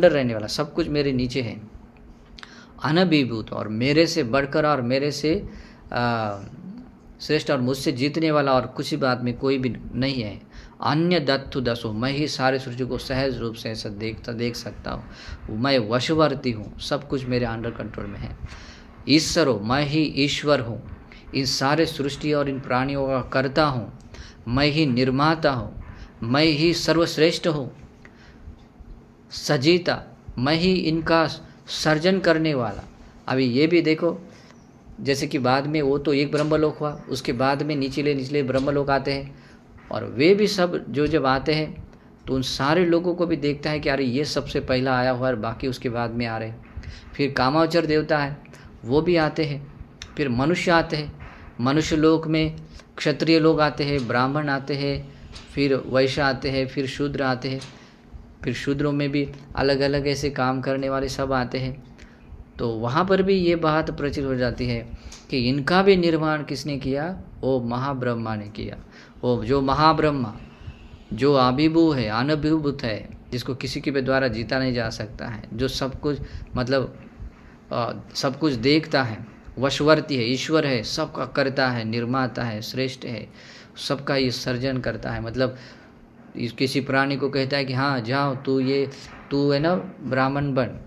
Speaker 1: रहने वाला, सब कुछ मेरे नीचे है। अनभिभूत, और मेरे से बढ़कर और मेरे से श्रेष्ठ और मुझसे जीतने वाला और कुछ ही बात में कोई भी नहीं है। अन्य दत्तु दसो, मैं ही सारे सृष्टि को सहज रूप से ऐसा देख सकता हूँ। मैं वशवर्ती हूँ, सब कुछ मेरे अंडर कंट्रोल में है। ईश्वरो, मैं ही ईश्वर हूँ, इन सारे सृष्टि और इन प्राणियों का करता हूँ। मैं ही निर्माता हूँ, मैं ही सर्वश्रेष्ठ हूँ। सजीता, मैं ही इनका सर्जन करने वाला। अभी ये भी देखो, जैसे कि बाद में वो तो एक ब्रह्मलोक हुआ, उसके बाद में निचले ब्रह्मलोक आते हैं, और वे भी सब जब आते हैं तो उन सारे लोगों को भी देखता है कि अरे ये सबसे पहला आया हुआ है, बाकी उसके बाद में आ रहे हैं। फिर कामावचर देवता है, वो भी आते हैं। फिर मनुष्य आते हैं, मनुष्य लोक में क्षत्रिय लोग आते हैं, ब्राह्मण आते हैं, फिर वैश्य आते हैं, फिर शूद्र आते हैं, फिर शूद्रों में भी अलग अलग ऐसे काम करने वाले सब आते हैं। तो वहाँ पर भी ये बात प्रचलित हो जाती है कि इनका भी निर्माण किसने किया, वो महाब्रह्मा ने किया। वो जो महाब्रह्मा, जो अभिभू है, अनभिभूत है, जिसको किसी के द्वारा जीता नहीं जा सकता है, जो सब कुछ मतलब सब कुछ देखता है, वशवर्ती है, ईश्वर है, सबका करता है, निर्माता है, श्रेष्ठ है, सबका ये सर्जन करता है। मतलब किसी प्राणी को कहता है कि हाँ जाओ, तू है ना ब्राह्मण बन,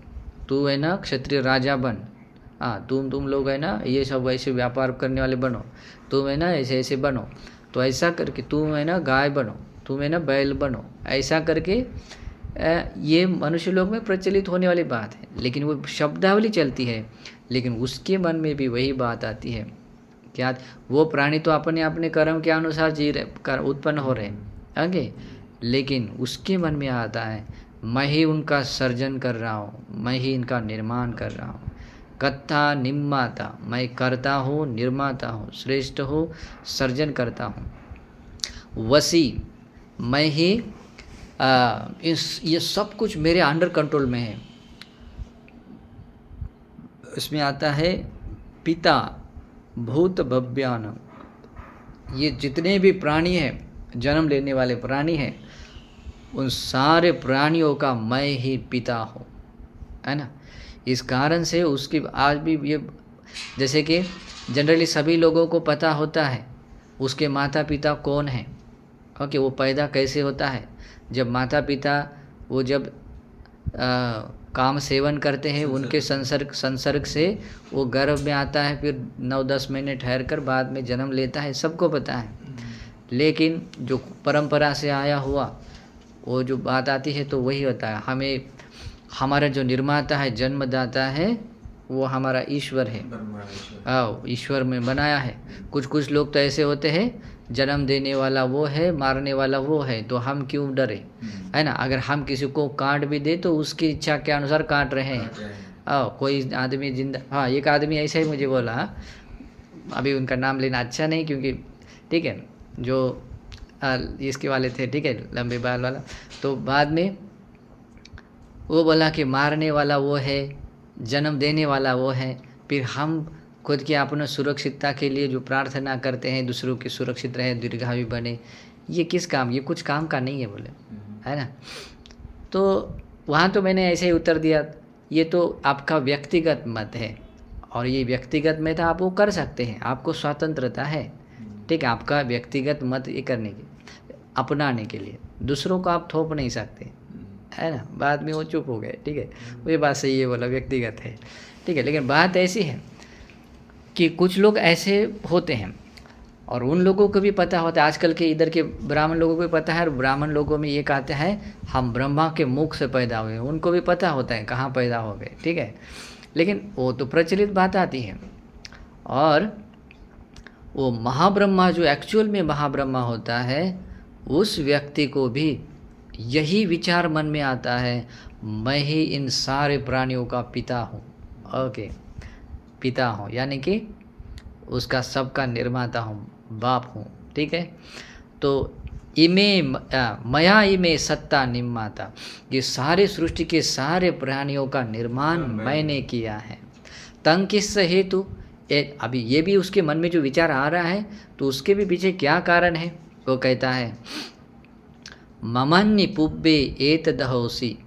Speaker 1: तू है ना क्षत्रिय राजा बन, हाँ तुम लोग है ना ये सब वैसे व्यापार करने वाले बनो, तुम है ना ऐसे बनो, तो ऐसा करके तुम है ना गाय बनो, तुम है ना बैल बनो, ऐसा करके ये मनुष्य लोग में प्रचलित होने वाली बात है। लेकिन वो शब्दावली चलती है, लेकिन उसके मन में भी वही बात आती है क्या, वो प्राणी तो अपने कर्म के अनुसार जी रहे, उत्पन्न हो रहे हैं आगे, लेकिन उसके मन में आता है मैं ही उनका सर्जन कर रहा हूँ, मैं ही इनका निर्माण कर रहा हूँ। कथा निर्माता, मैं करता हूँ, निर्माता हूँ, श्रेष्ठ हूँ, सर्जन करता हूँ। वसी, मैं ही ये सब कुछ मेरे अंडर कंट्रोल में है। इसमें आता है पिता भूत भव्यान, ये जितने भी प्राणी हैं, जन्म लेने वाले प्राणी हैं, उन सारे प्राणियों का मैं ही पिता हूँ, है ना। इस कारण से उसकी आज भी ये, जैसे कि जनरली सभी लोगों को पता होता है उसके माता पिता कौन हैं, ओके, वो पैदा कैसे होता है। जब माता पिता वो जब काम सेवन करते हैं, उनके संसर्ग से वो गर्भ में आता है, फिर 9-10 महीने ठहर कर बाद में जन्म लेता है, सबको पता है। लेकिन जो परंपरा से आया हुआ वो जो बात आती है तो वही होता है। हमें हमारा जो निर्माता है, जन्मदाता है, वो हमारा ईश्वर है। ईश्वर में बनाया है। कुछ लोग तो ऐसे होते हैं, जन्म देने वाला वो है, मारने वाला वो है, तो हम क्यों डरे, है ना। अगर हम किसी को काट भी दे तो उसकी इच्छा के अनुसार काट रहे हैं। कोई आदमी जिंदा, हाँ, एक आदमी ऐसा ही मुझे बोला, अभी उनका नाम लेना अच्छा नहीं, क्योंकि ठीक है, जो इसके वाले थे, ठीक है, लंबे बाल वाला, तो बाद में वो बोला कि मारने वाला वो है, जन्म देने वाला वो है, फिर हम खुद की अपने सुरक्षितता के लिए जो प्रार्थना करते हैं, दूसरों की सुरक्षित रहे, दीर्घायु बने, ये किस काम, ये कुछ काम का नहीं है बोले, है ना। तो वहाँ तो मैंने ऐसे ही उत्तर दिया, ये तो आपका व्यक्तिगत मत है, और ये व्यक्तिगत में तो आप वो कर सकते हैं, आपको स्वतंत्रता है, ठीक है, आपका व्यक्तिगत मत ये करने के, अपनाने के लिए, दूसरों को आप थोप नहीं सकते, है ना। बाद में वो चुप हो गए, ठीक है, वो ये बात सही है, बोला व्यक्तिगत है, ठीक है। लेकिन बात ऐसी है कि कुछ लोग ऐसे होते हैं, और उन लोगों को भी पता होता है, आजकल के इधर के ब्राह्मण लोगों को भी पता है, और ब्राह्मण लोगों में ये कहते हैं हम ब्रह्मा के मुख से पैदा हुए, उनको भी पता होता है कहाँ पैदा हो गए, ठीक है। लेकिन वो तो प्रचलित बात आती है, और वो महाब्रह्मा जो एक्चुअल में महाब्रह्मा होता है, उस व्यक्ति को भी यही विचार मन में आता है, मैं ही इन सारे प्राणियों का पिता हूँ, ओके, पिता हूँ, यानी कि उसका सबका निर्माता हूँ, बाप हूँ, ठीक है। तो मया इमे सत्ता निम्माता, ये सारे सृष्टि के सारे प्राणियों का निर्माण मैंने किया है। तंग किस हेतु, अभी ये भी उसके मन में जो विचार आ रहा है, तो उसके भी पीछे क्या कारण है, वो कहता है ममन्नि पुब्बे एतदहोसी,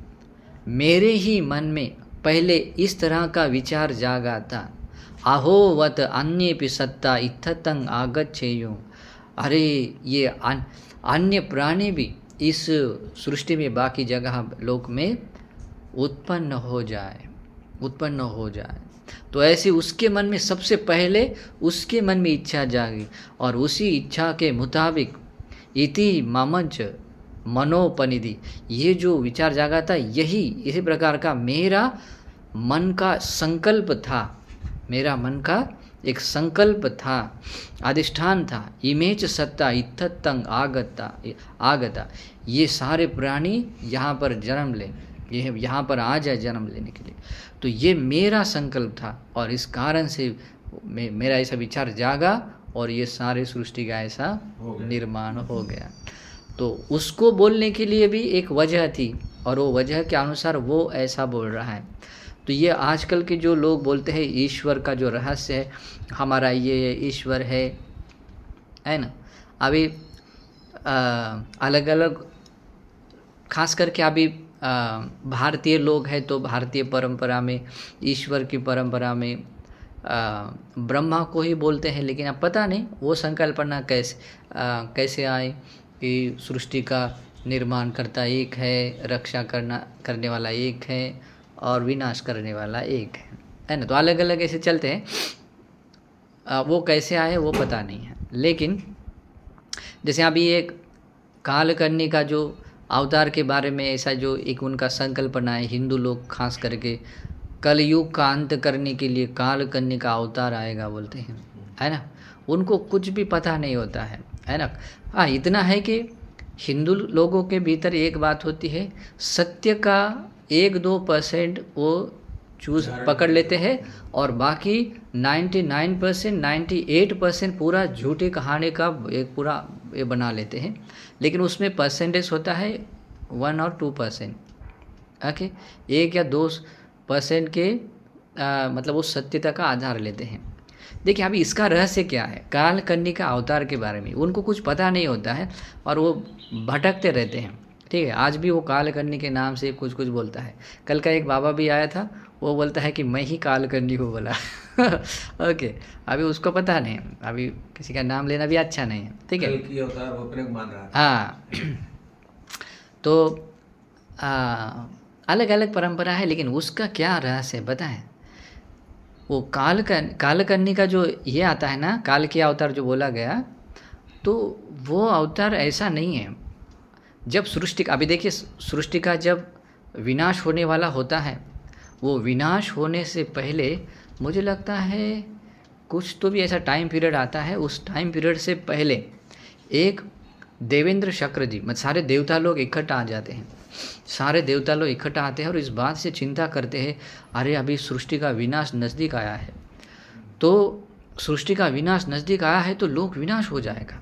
Speaker 1: मेरे ही मन में पहले इस तरह का विचार जागा था, अहोवत अन्येपि सत्ता इत्थतं आगच्छेयुः, अरे ये अन्य प्राणी भी इस सृष्टि में, बाकी जगह लोक में उत्पन्न हो जाए, तो ऐसे उसके मन में सबसे पहले उसके मन में इच्छा जागी, और उसी इच्छा के मुताबिक इति ममच मनोपनिधि, ये जो विचार जागा था, यही इसी प्रकार का मेरा मन का संकल्प था, मेरा मन का एक संकल्प था, अधिष्ठान था। इमेच सत्ता इत्थतं आगता, ये सारे प्राणी यहाँ पर जन्म ले, ये यहाँ पर आ जाए जन्म लेने के लिए, तो ये मेरा संकल्प था, और इस कारण से मेरा ऐसा विचार जागा, और ये सारे सृष्टि का ऐसा निर्माण हो गया। तो उसको बोलने के लिए भी एक वजह थी, और वो वजह के अनुसार वो ऐसा बोल रहा है। तो ये आजकल के जो लोग बोलते हैं ईश्वर का जो रहस्य है, हमारा ये ईश्वर है ना। अभी अलग अलग, खास करके अभी भारतीय लोग हैं, तो भारतीय परंपरा में, ईश्वर की परंपरा में ब्रह्मा को ही बोलते हैं, लेकिन अब पता नहीं वो संकल्पना कैसे आए कि सृष्टि का निर्माण करता एक है, रक्षा करने वाला एक है, और विनाश करने वाला एक है ना। तो अलग अलग ऐसे चलते हैं, वो कैसे आए वो पता नहीं है। लेकिन जैसे अभी एक कालकर्णी का जो अवतार के बारे में ऐसा जो एक उनका संकल्पना है, हिंदू लोग खास करके कलयुग का अंत करने के लिए कालकर्णी का अवतार आएगा बोलते हैं, है ना। उनको कुछ भी पता नहीं होता है ना। हाँ, इतना है कि हिंदू लोगों के भीतर एक बात होती है, सत्य का 1-2% वो पकड़ लेते हैं, और बाकी 99%, 98% पूरा झूठी कहानी का एक पूरा ये बना लेते हैं, लेकिन उसमें परसेंटेज होता है 1 और 2%। ओके, 1 या 2% के मतलब उस सत्यता का आधार लेते हैं। देखिए अभी इसका रहस्य क्या है, काल कन्नी का अवतार के बारे में उनको कुछ पता नहीं होता है और वो भटकते रहते हैं। ठीक है, आज भी वो काल कन्नी के नाम से कुछ कुछ बोलता है। कल का एक बाबा भी आया था, वो बोलता है कि मैं ही काल कन्नी को बोला। ओके, अभी उसको पता नहीं, अभी किसी का नाम लेना भी अच्छा नहीं है। ठीक है,
Speaker 2: कल की अवतार वो अपने को मान रहा है।
Speaker 1: हाँ। तो अलग अलग परंपरा है, लेकिन उसका क्या रहस्य बताएं। वो काल कन्नी का जो ये आता है ना, काल की अवतार जो बोला गया, तो वो अवतार ऐसा नहीं है। जब सृष्टि, अभी देखिए सृष्टि का जब विनाश होने वाला होता है, वो विनाश होने से पहले मुझे लगता है कुछ तो भी ऐसा टाइम पीरियड आता है, उस टाइम पीरियड से पहले एक देवेंद्र शक्र जी, मतलब सारे देवता लोग इकट्ठा आ जाते हैं। सारे देवता लोग इकट्ठा आते हैं और इस बात से चिंता करते हैं, अरे अभी सृष्टि का विनाश नज़दीक आया है, तो सृष्टि का विनाश नज़दीक आया है तो लोक विनाश हो जाएगा।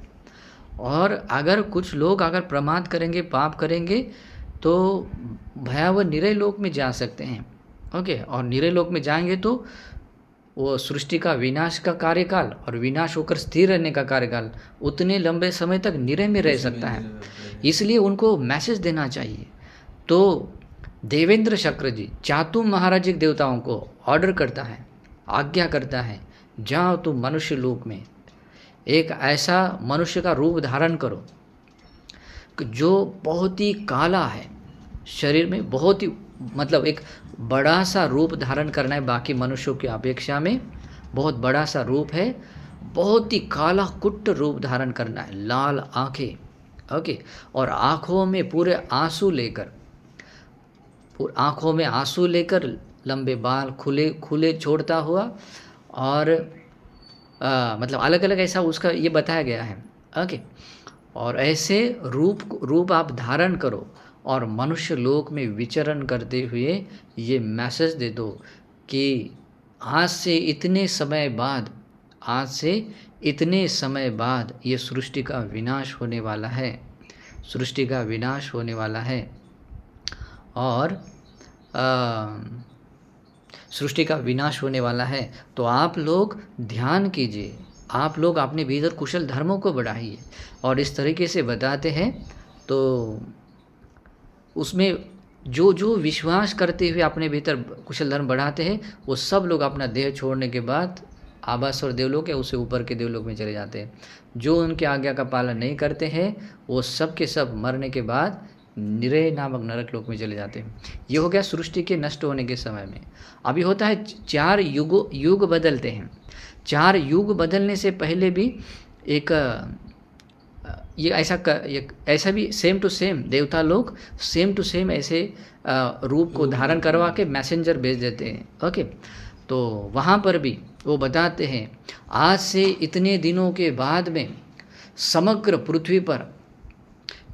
Speaker 1: और अगर कुछ लोग अगर प्रमाद करेंगे, पाप करेंगे, तो भयावह निरय लोक में जा सकते हैं। ओके, और निरय लोक में जाएंगे तो वो सृष्टि का विनाश का कार्यकाल और विनाश होकर स्थिर रहने का कार्यकाल उतने लंबे समय तक निरय में रह सकता है। इसलिए उनको मैसेज देना चाहिए। तो देवेंद्र शक्र जी चातु महाराजिक देवताओं को ऑर्डर करता है, आज्ञा करता है, जाओ तुम मनुष्य लोक में एक ऐसा मनुष्य का रूप धारण करो जो बहुत ही काला है, शरीर में बहुत ही मतलब एक बड़ा सा रूप धारण करना है, बाकी मनुष्यों की अपेक्षा में बहुत बड़ा सा रूप है, बहुत ही काला कुट्ट रूप धारण करना है, लाल आंखें। ओके, और आँखों में पूरे आंसू लेकर, आँखों में आंसू लेकर, लंबे बाल खुले खुले छोड़ता हुआ, और मतलब अलग अलग ऐसा उसका ये बताया गया है। ओके, और ऐसे रूप आप धारण करो और मनुष्य लोक में विचरण करते हुए ये मैसेज दे दो कि आज से इतने समय बाद, आज से इतने समय बाद ये सृष्टि का विनाश होने वाला है, सृष्टि का विनाश होने वाला है, और सृष्टि का विनाश होने वाला है। तो आप लोग ध्यान कीजिए, आप लोग अपने भीतर कुशल धर्मों को बढ़ाइए। और इस तरीके से बताते हैं। तो उसमें जो जो विश्वास करते हुए अपने भीतर कुशल धर्म बढ़ाते हैं, वो सब लोग अपना देह छोड़ने के बाद आवास और देवलोक है उससे ऊपर के देवलोक में चले जाते हैं। जो उनके आज्ञा का पालन नहीं करते हैं, वो सब के सब मरने के बाद निरय नामक नरक लोक में चले जाते हैं। ये हो गया सृष्टि के नष्ट होने के समय में। अभी होता है 4 युग बदलते हैं। 4 युग बदलने से पहले भी एक ये ऐसा भी सेम टू सेम देवता लोग सेम टू सेम ऐसे रूप को धारण करवा के मैसेंजर भेज देते हैं। ओके, तो वहाँ पर भी वो बताते हैं आज से इतने दिनों के बाद में समग्र पृथ्वी पर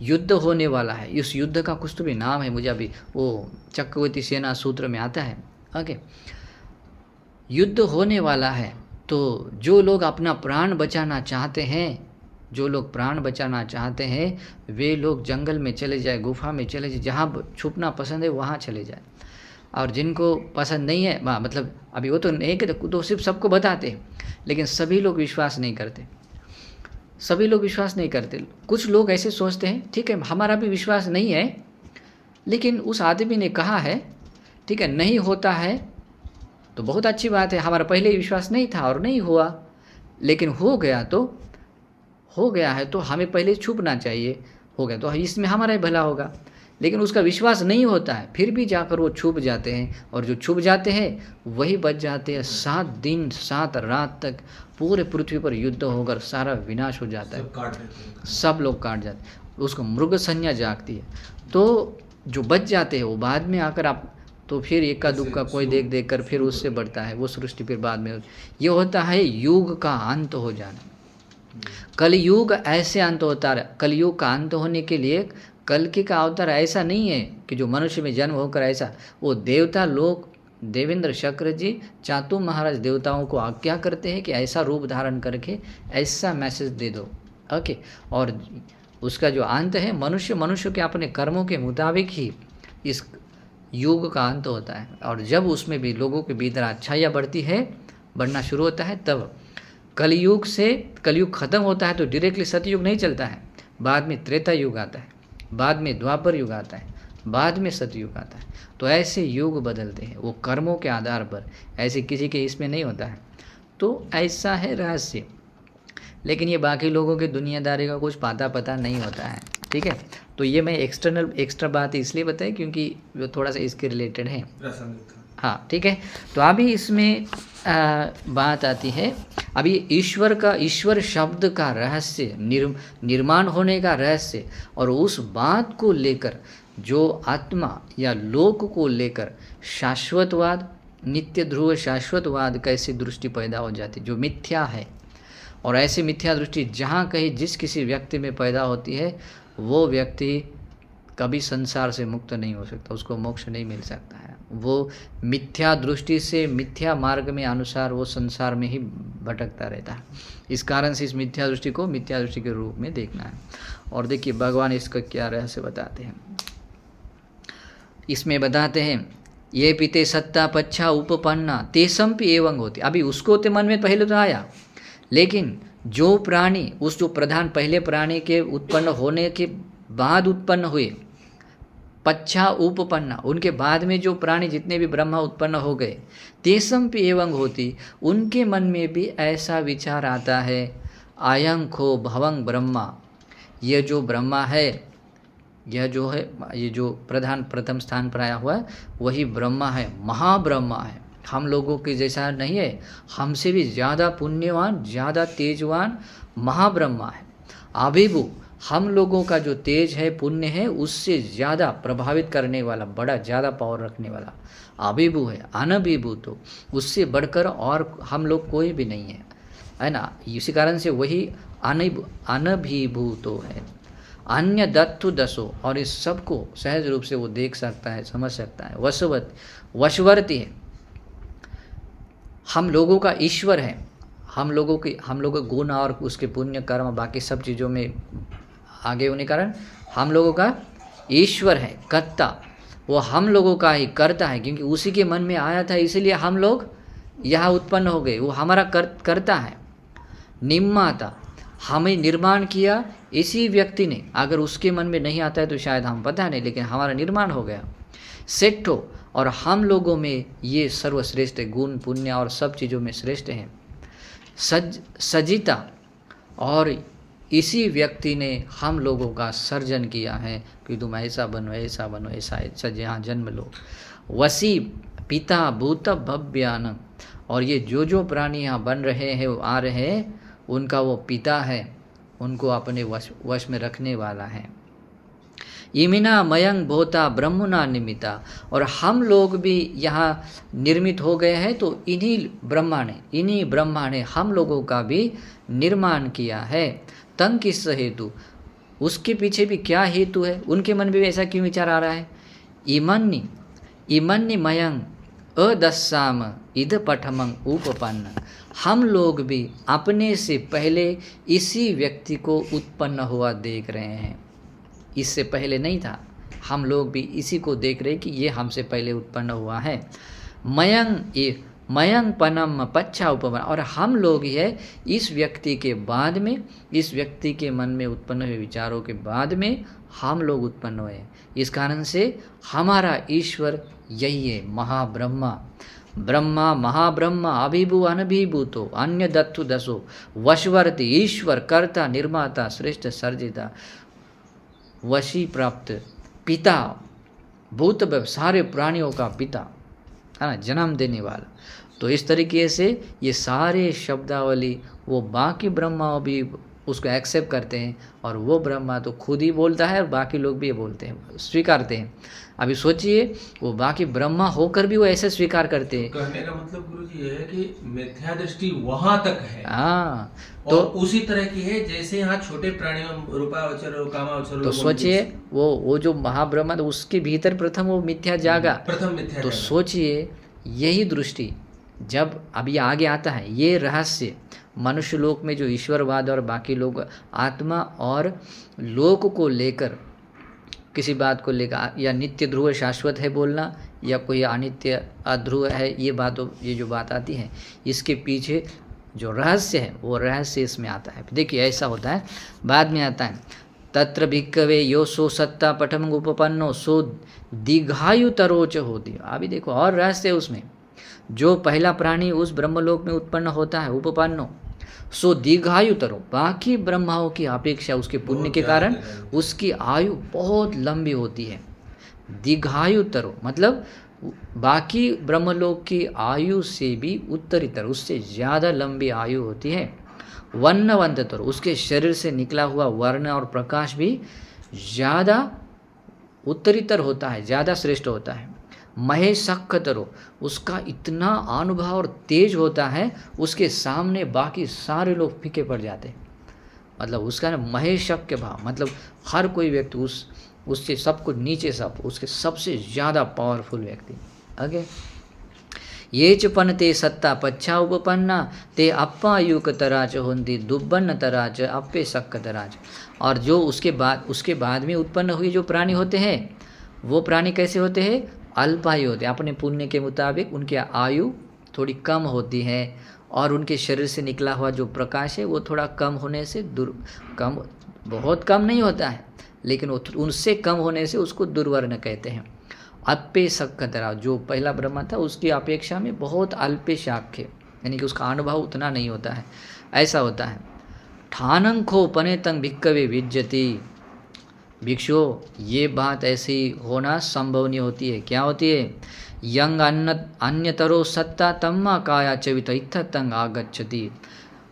Speaker 1: युद्ध होने वाला है। इस युद्ध का कुछ तो भी नाम है, मुझे अभी वो चक्रवर्ती सेना सूत्र में आता है। ओके, युद्ध होने वाला है। तो जो लोग अपना प्राण बचाना चाहते हैं, जो लोग प्राण बचाना चाहते हैं, वे लोग जंगल में चले जाए, गुफा में चले जाए, जहाँ छुपना पसंद है वहाँ चले जाए। और जिनको पसंद नहीं है, मतलब अभी वो तो नहीं कहते, तो सिर्फ सबको बताते हैं, लेकिन सभी लोग विश्वास नहीं करते। सभी लोग विश्वास नहीं करते। कुछ लोग ऐसे सोचते हैं, ठीक है हमारा भी विश्वास नहीं है, लेकिन उस आदमी ने कहा है, ठीक है नहीं होता है तो बहुत अच्छी बात है, हमारा पहले ही विश्वास नहीं था और नहीं हुआ, लेकिन हो गया तो हो गया है, तो हमें पहले छुपना चाहिए, हो गया तो इसमें हमारा ही भला होगा। लेकिन उसका विश्वास नहीं होता है, फिर भी जाकर वो छुप जाते हैं, और जो छुप जाते हैं वही बच जाते हैं। 7 दिन 7 रात तक पूरे पृथ्वी पर युद्ध होकर सारा विनाश हो जाता है, सब लोग काट जाते हैं, उसको मृग संज्ञा जागती है। तो जो बच जाते हैं वो बाद में आकर आप, तो फिर इक्का दुक्का कोई देख कर फिर उससे बढ़ता है, वो सृष्टि फिर बाद में। ये होता है युग का अंत हो जाना। कलयुग ऐसे अंत होता है। कलयुग का अंत होने के लिए कल्कि का अवतार ऐसा नहीं है कि जो मनुष्य में जन्म होकर ऐसा, वो देवता लोग देवेंद्र शक्र जी चातु महाराज देवताओं को आज्ञा करते हैं कि ऐसा रूप धारण करके ऐसा मैसेज दे दो, ओके। और उसका जो अंत है, मनुष्य के अपने कर्मों के मुताबिक ही इस युग का अंत होता है। और जब उसमें भी लोगों के भीतर अच्छाइयाँ बढ़ना शुरू होता है, तब कलयुग ख़त्म होता है तो डायरेक्टली सतयुग नहीं चलता है, बाद में त्रेता युग आता है, बाद में द्वापर युग आता है, बाद में सतयुग आता है। तो ऐसे युग बदलते हैं वो कर्मों के आधार पर, ऐसे किसी के इसमें नहीं होता है। तो ऐसा है रहस्य। लेकिन ये बाकी लोगों के दुनियादारी का कुछ पता नहीं होता है, ठीक है। तो ये मैं एक्स्ट्रा बात इसलिए बताई क्योंकि वो थोड़ा सा इसके रिलेटेड है। हाँ, ठीक है। तो अभी इसमें बात आती है, अभी ईश्वर शब्द का रहस्य, निर्माण होने का रहस्य, और उस बात को लेकर जो आत्मा या लोक को लेकर शाश्वतवाद, नित्य ध्रुव शाश्वतवाद कैसी दृष्टि पैदा हो जाती, जो मिथ्या है। और ऐसी मिथ्या दृष्टि जहाँ कहीं जिस किसी व्यक्ति में पैदा होती है, वो व्यक्ति कभी संसार से मुक्त नहीं हो सकता, उसको मोक्ष नहीं मिल सकता है। वो मिथ्या दृष्टि से, मिथ्या मार्ग में अनुसार वो संसार में ही भटकता रहता है। इस कारण से इस मिथ्या दृष्टि को मिथ्या दृष्टि के रूप में देखना है। और देखिए भगवान इसका क्या रहस्य बताते हैं। इसमें बताते हैं, ये पीते सत्ता पच्छा उपपन्ना तेसम्पि एवं होती। अभी उसको तो मन में पहले तो आया, लेकिन जो प्राणी, उस जो प्रधान पहले प्राणी के उत्पन्न होने के बाद उत्पन्न हुए, पच्छा उपपन्ना, उनके बाद में जो प्राणी जितने भी ब्रह्मा उत्पन्न हो गए, तेसम्पि एवं होती, उनके मन में भी ऐसा विचार आता है, आयं खो भवं ब्रह्मा, यह जो ब्रह्मा है, यह जो है, ये जो प्रथम स्थान पर आया हुआ है, वही ब्रह्मा है, महाब्रह्मा है, हम लोगों के जैसा नहीं है, हमसे भी ज़्यादा पुण्यवान, ज़्यादा तेजवान महाब्रह्मा है। अभिभू, हम लोगों का जो तेज है, पुण्य है, उससे ज़्यादा प्रभावित करने वाला, बड़ा ज़्यादा पावर रखने वाला अभिभू है। अनभिभू, तो उससे बढ़कर और हम लोग कोई भी नहीं है ना। इसी कारण से वही अनभिभू तो है। अन्य दत्तु दसो, और इस सब को सहज रूप से वो देख सकता है, समझ सकता है। वशवर्ती है, हम लोगों का ईश्वर है। हम लोगों के गुण और उसके पुण्य कर्म बाकी सब चीज़ों में आगे होने कारण हम लोगों का ईश्वर है, कर्ता, वो हम लोगों का ही कर्ता है, क्योंकि उसी के मन में आया था, इसीलिए हम लोग यहाँ उत्पन्न हो गए। वो हमारा कर्ता है। निम्माता, हमें निर्माण किया इसी व्यक्ति ने, अगर उसके मन में नहीं आता है तो शायद हम पता नहीं, लेकिन हमारा निर्माण हो गया। सेठो, और हम लोगों में ये सर्वश्रेष्ठ गुण पुण्य और सब चीज़ों में श्रेष्ठ हैं। सजिता, और इसी व्यक्ति ने हम लोगों का सर्जन किया है कि तुम ऐसा बनो, ऐसा बनो, ऐसा यहाँ जन्म लो। वसी पिता भूत भव्यान, और ये जो प्राणी यहाँ बन रहे हैं, वो आ रहे हैं, उनका वो पिता है, उनको अपने वश में रखने वाला है। इमिना मयंग भोता ब्रह्मणा निमिता, और हम लोग भी यहाँ निर्मित हो गए हैं, तो इन्हीं ब्रह्मा ने हम लोगों का भी निर्माण किया है। तंग किस हेतु, उसके पीछे भी क्या हेतु है, उनके मन में भी ऐसा क्यों विचार आ रहा है। इमन्य मयंग अदस्साम इद पठमंग उपपन्न, हम लोग भी अपने से पहले इसी व्यक्ति को उत्पन्न हुआ देख रहे हैं। इससे पहले नहीं था, हम लोग भी इसी को देख रहे कि ये हमसे पहले उत्पन्न हुआ है। मयंग पनम पच्छा उपपन्न, और हम लोग ही है इस व्यक्ति के बाद में, इस व्यक्ति के मन में उत्पन्न हुए विचारों के बाद में हम लोग उत्पन्न हुए। इस कारण से हमारा ईश्वर यही है, ब्रह्मा महाब्रह्मा अभिभू अनभिभूतो अन्य दत्तु दसो वशवर्ती, ईश्वर कर्ता निर्माता श्रेष्ठ सर्जिता, वशी प्राप्त पिता, भूत सारे प्राणियों का पिता है ना, जन्म देने वाला। तो इस तरीके से ये सारे शब्दावली वो बाकी ब्रह्मा भी उसको एक्सेप्ट करते हैं, और वो ब्रह्मा तो खुद ही बोलता है और बाकी लोग भी ये बोलते हैं, स्वीकारते हैं। अभी सोचिए, वो बाकी ब्रह्मा होकर भी वो ऐसे स्वीकार करते हैं।
Speaker 2: कहने का मतलब गुरुजी ये है कि मिथ्या दृष्टि वहां तक है,
Speaker 1: हाँ,
Speaker 2: तो उसी तरह की है जैसे यहाँ छोटे प्राणियों रूपावचर कामावचर।
Speaker 1: तो सोचिए, वो जो महाब्रह्मा, तो उसके भीतर प्रथम वो मिथ्या जागा, तो सोचिए यही दृष्टि जब अभी आगे आता है, ये रहस्य मनुष्य लोक में जो ईश्वरवाद और बाकी लोग आत्मा और लोक को लेकर किसी बात को लेकर या नित्य ध्रुव शाश्वत है बोलना या कोई अनित्य अध्रुव है, ये जो बात आती है, इसके पीछे जो रहस्य है वो रहस्य इसमें आता है। देखिए ऐसा होता है, बाद में आता है तत्र भिक्कवे यो सो सत्ता पठम उपपन्नो सो दीर्घायु तरोच होती। अभी देखो और रहस्य है उसमें, जो पहला प्राणी उस ब्रह्मलोक में उत्पन्न होता है उपपन्नो सो दीर्घायु तरो, बाकी ब्रह्माओं की अपेक्षा उसके पुण्य के कारण उसकी आयु बहुत लंबी होती है। दीर्घायु तरो मतलब बाकी ब्रह्मलोक की आयु से भी उत्तरीतर, उससे ज़्यादा लंबी आयु होती है। वर्णवंत तरो, उसके शरीर से निकला हुआ वर्ण और प्रकाश भी ज़्यादा उत्तरीतर होता है, ज़्यादा श्रेष्ठ होता है। महेशक्कतरो, उसका इतना अनुभव और तेज होता है, उसके सामने बाकी सारे लोग फीके पड़ जाते हैं। मतलब उसका ना महेशक्य भाव, मतलब हर कोई व्यक्ति उससे सब कुछ नीचे, सब उसके सबसे ज़्यादा पावरफुल व्यक्ति। आगे ये च पनते सत्ता पच्छा उपपन्ना ते अप्पा युक तराच होंदी दुब्बन तराच अप्पे सक्क तराच। और जो उसके बाद में उत्पन्न हुए जो प्राणी होते हैं, वो प्राणी कैसे होते हैं? अल्पायु होते हैं। अपने पुण्य के मुताबिक उनकी आयु थोड़ी कम होती है और उनके शरीर से निकला हुआ जो प्रकाश है वो थोड़ा कम होने से कम, बहुत कम नहीं होता है, लेकिन उनसे कम होने से उसको दुर्वर्ण कहते हैं। अल्पे सक्कतरा, जो पहला ब्रह्मा था उसकी अपेक्षा में बहुत अल्पे शाख्य, यानी कि उसका अनुभव उतना नहीं होता है, ऐसा होता है। ठानंखो पने तंग भिक्कवे विज्जति, भिक्षु ये बात ऐसी होना संभव नहीं होती है। क्या होती है? यंग अन्यतरो सत्ता तम्मा काया चवित इत्थ तंग आगच्छति।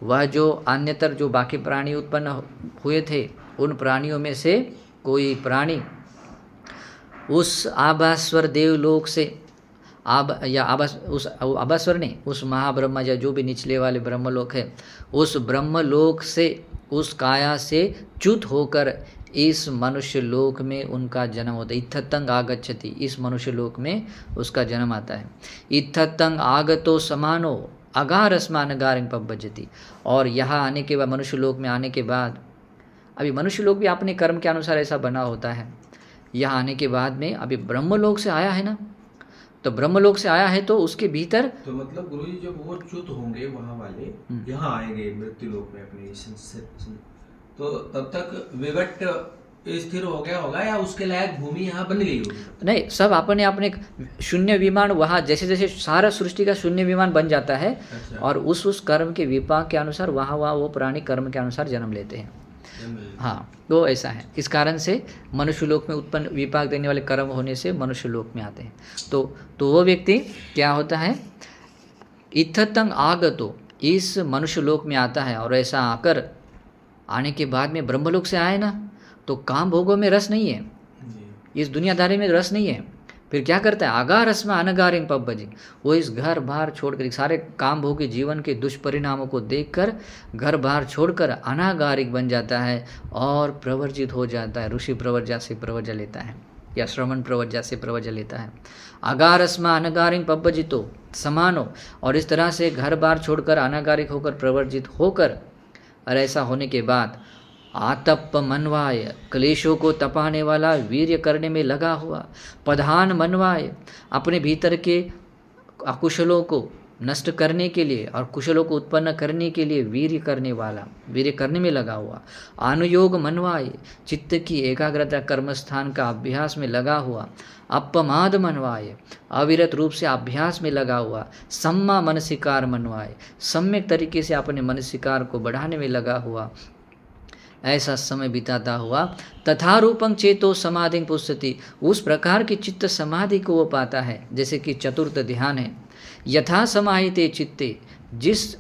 Speaker 1: वह जो अन्यतर जो बाकी प्राणी उत्पन्न हुए थे, उन प्राणियों में से कोई प्राणी उस आभास्वर देवलोक से आभास्वर नहीं, उस महाब्रह्मा या जो भी निचले वाले ब्रह्मलोक है, उस ब्रह्मलोक से, उस काया से च्युत होकर इस मनुष्य लोक में उनका जन्म होता है। इत्थतंग आगच्छति, इस मनुष्य लोक में उसका जन्म आता है। इत्थतंग आगतो समानो अगारस्मान गारिंग पब्बजति। और यहाँ आने के बाद, मनुष्य लोक में आने के बाद, अभी मनुष्य लोक भी अपने कर्म के अनुसार ऐसा बना होता है। यहाँ आने के बाद में अभी ब्रह्मलोक से आया है ना, तो ब्रह्मलोक से आया है तो उसके भीतर,
Speaker 2: तो मतलब गुरुजी जब वो च्युत होंगे वहाँ वाले, यहाँ आएंगे मृत्यु लोक में अपने, तो तब तक विघट स्थिर हो गया होगा या उसके लायक भूमि यहाँ बन गई होगी?
Speaker 1: नहीं, सब अपने अपने शून्य विमान, वहाँ जैसे जैसे सारा सृष्टि का शून्य विमान बन जाता है।
Speaker 2: अच्छा।
Speaker 1: और उस कर्म के विपाक के अनुसार वहाँ वो प्राणी कर्म के अनुसार जन्म लेते हैं। हाँ, तो ऐसा है। इस कारण से मनुष्य लोक में उत्पन्न विपाक देने वाले कर्म होने से मनुष्य लोक में आते हैं। तो वो व्यक्ति क्या होता है? इत्थतंग आगतो, इस मनुष्य लोक में आता है, और ऐसा आकर आने के बाद में ब्रह्मलोक से आए ना, तो काम भोगों में रस नहीं है, इस दुनियादारी में रस नहीं है। फिर क्या करता है? आगार रस्मा अनगारिंग पब्बजी, वो इस घर बार छोड़कर, सारे काम भोगी जीवन के दुष्परिणामों को देखकर घर बार छोड़कर अनागारिक बन जाता है और प्रवर्जित हो जाता है। ऋषि प्रवर्जा से प्रवर्जा लेता है या श्रवण प्रवर्जा से प्रवर्जा लेता है। आगारस्मा अनगारिंग पब्बजितो समानो, और इस तरह से घर बार छोड़कर अनागारिक होकर प्रवर्जित होकर, और ऐसा होने के बाद आतप मनवाय, क्लेशों को तपाने वाला, वीर्य करने में लगा हुआ, प्रधान मनवाय, अपने भीतर के अकुशलों को नष्ट करने के लिए और कुशलों को उत्पन्न करने के लिए वीर्य करने वाला, वीर्य करने में लगा हुआ। अनुयोग मनवाय, चित्त की एकाग्रता कर्मस्थान का अभ्यास में लगा हुआ। अपमाद मनवाय, अविरत रूप से अभ्यास में लगा हुआ। सम्मा मनसिकार मनवाय, सम्यक तरीके से अपने मनसिकार को बढ़ाने में लगा हुआ। ऐसा समय बिताता हुआ तथा रूपं चेतो समाधि पुष्यति, उस प्रकार की चित्त समाधि को वो पाता है जैसे कि चतुर्थ ध्यान है। यथा समाहिते चित्ते, जिस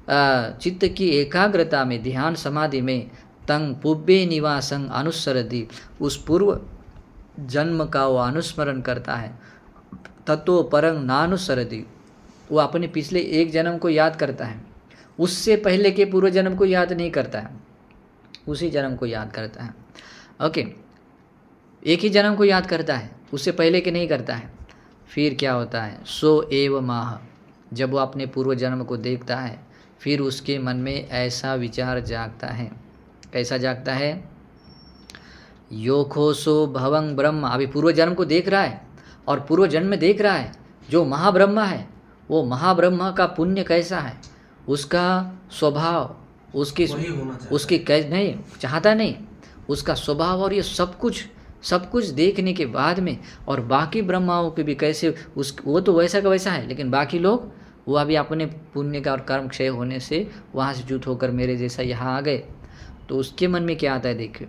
Speaker 1: चित्त की एकाग्रता में, ध्यान समाधि में, तंग पुब्बे निवासं अनुसरति, उस पूर्व जन्म का वो अनुस्मरण करता है। तत्व परंग नानुसरति, वो अपने पिछले एक जन्म को याद करता है, उससे पहले के पूर्व जन्म को याद नहीं करता है, उसी जन्म को याद करता है। ओके, एक ही जन्म को याद करता है, उससे पहले के नहीं करता है। फिर क्या होता है? सो एव माह, जब वो अपने पूर्व जन्म को देखता है, फिर उसके मन में ऐसा विचार जागता है। कैसा जागता है? योखोसो भवं ब्रह्म, अभी पूर्व जन्म को देख रहा है और पूर्व जन्म में देख रहा है जो महाब्रह्म है, वो महाब्रह्म का पुण्य कैसा है, उसका स्वभाव, उसकी कैसे नहीं चाहता, नहीं उसका स्वभाव, और ये सब कुछ देखने के बाद में, और बाकी ब्रह्माओं के भी कैसे वो तो वैसा का वैसा है, लेकिन बाकी लोग वो अभी अपने पुण्य का और कर्म क्षय होने से वहाँ से च्युत होकर मेरे जैसा यहाँ आ गए। तो उसके मन में क्या आता है देखिए,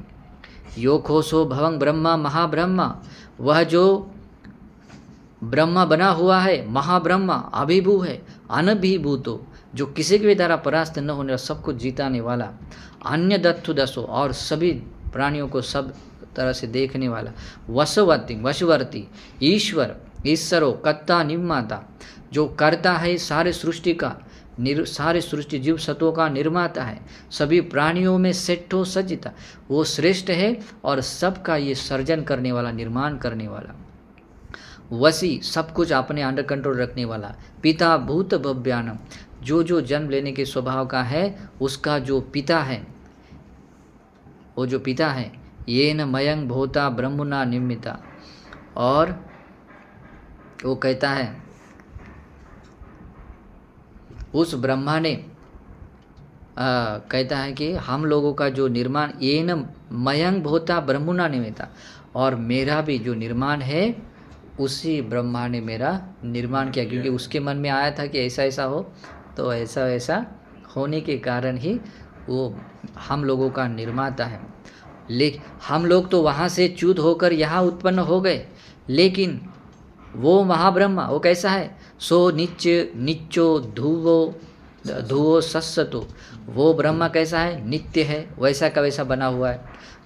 Speaker 1: योखोसो भवं ब्रह्मा महाब्रह्मा, वह जो ब्रह्मा बना हुआ है, महाब्रह्मा अभिभू है, अनभिभूतो, जो किसी के भी द्वारा परास्त न होने वाला, सब कुछ जीताने वाला, अन्य दत्तु दसो, और सभी प्राणियों को सब तरह से देखने वाला, वशवर्ती ईश्वर, ईश्वरो कर्ता निर्माता, जो करता है सारे सृष्टि का, सारे सृष्टि जीव सत्वों का निर्माता है, सभी प्राणियों में सेठो सज्जिता, वो श्रेष्ठ है और सबका ये सर्जन करने वाला, निर्माण करने वाला, वसी सब कुछ अपने अंडर कंट्रोल रखने वाला, पिता भूत भव्यानम, जो जन्म लेने के स्वभाव का है उसका जो पिता है, वो जो पिता है, ये न मयंग भोता ब्रह्मणा निमिता, और वो कहता है उस ब्रह्मा ने कहता है कि हम लोगों का जो निर्माण, ये न मयंग भोता ब्रह्मणा निमिता, और मेरा भी जो निर्माण है उसी ब्रह्मा ने मेरा निर्माण किया, क्योंकि उसके मन में आया था कि ऐसा ऐसा हो, तो ऐसा ऐसा होने के कारण ही वो हम लोगों का निर्माता है। लेकिन हम लोग तो वहाँ से च्युत होकर यहाँ उत्पन्न हो गए, लेकिन वो महाब्रह्मा वो कैसा है, सो निच्चो धुवो सस्सतो, वो ब्रह्मा कैसा है, नित्य है, वैसा का वैसा बना हुआ है,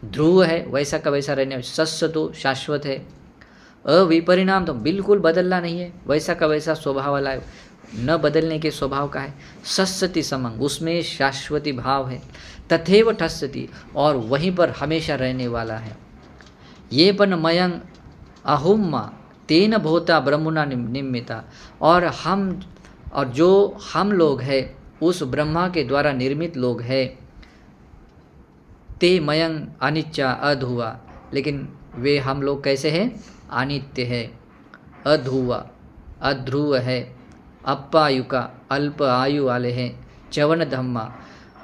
Speaker 1: ध्रुव है, वैसा का वैसा रहने, सस्सतो शाश्वत है, अविपरिणाम तो बिल्कुल बदलना नहीं है, वैसा का वैसा स्वभाव वाला है, न बदलने के स्वभाव का है, सस्सति समंग, उसमें शाश्वती भाव है, तथैव ठस्सति, और वहीं पर हमेशा रहने वाला है, ये पन मयंग अहुम्मा तेन भोता ब्रह्मणा निमिता, और जो हम लोग हैं उस ब्रह्मा के द्वारा निर्मित लोग हैं, ते मयंग अनिच्चा अधुआ, लेकिन वे हम लोग कैसे हैं, अनित्य है, अधुआ अध्रुव है, अप्पायुका अल्प आयु वाले हैं, चवन धम्मा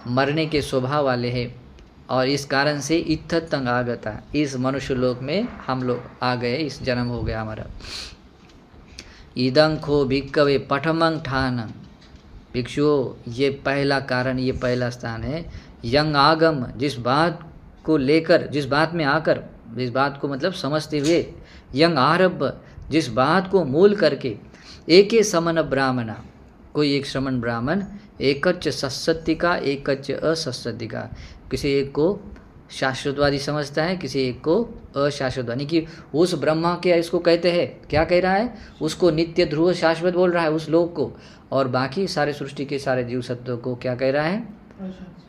Speaker 1: मरने के स्वभाव वाले हैं, और इस कारण से इत्थत तंग आगता, इस मनुष्य लोक में हम लोग आ गए, इस जन्म हो गया हमारा। इदं खो भिक्कवे पठमंग ठान, भिक्षुओं ये पहला कारण, ये पहला स्थान है, यंग आगम, जिस बात को लेकर, जिस बात में आकर, जिस बात को मतलब समझते हुए, यंग आरभ, जिस बात को मूल करके, एक समन ब्राह्मणा, कोई एक श्रमण ब्राह्मण, एकच सत्सत्य का एकच असत्सत्य का, किसी एक को शाश्वतवादी समझता है, किसी एक को अशाश्वतवादी, कि उस ब्रह्मा के इसको कहते हैं, क्या कह रहा है, उसको नित्य ध्रुव शाश्वत बोल रहा है उस लोक को, और बाकी सारे सृष्टि के सारे जीव सत्व को क्या कह रहा है,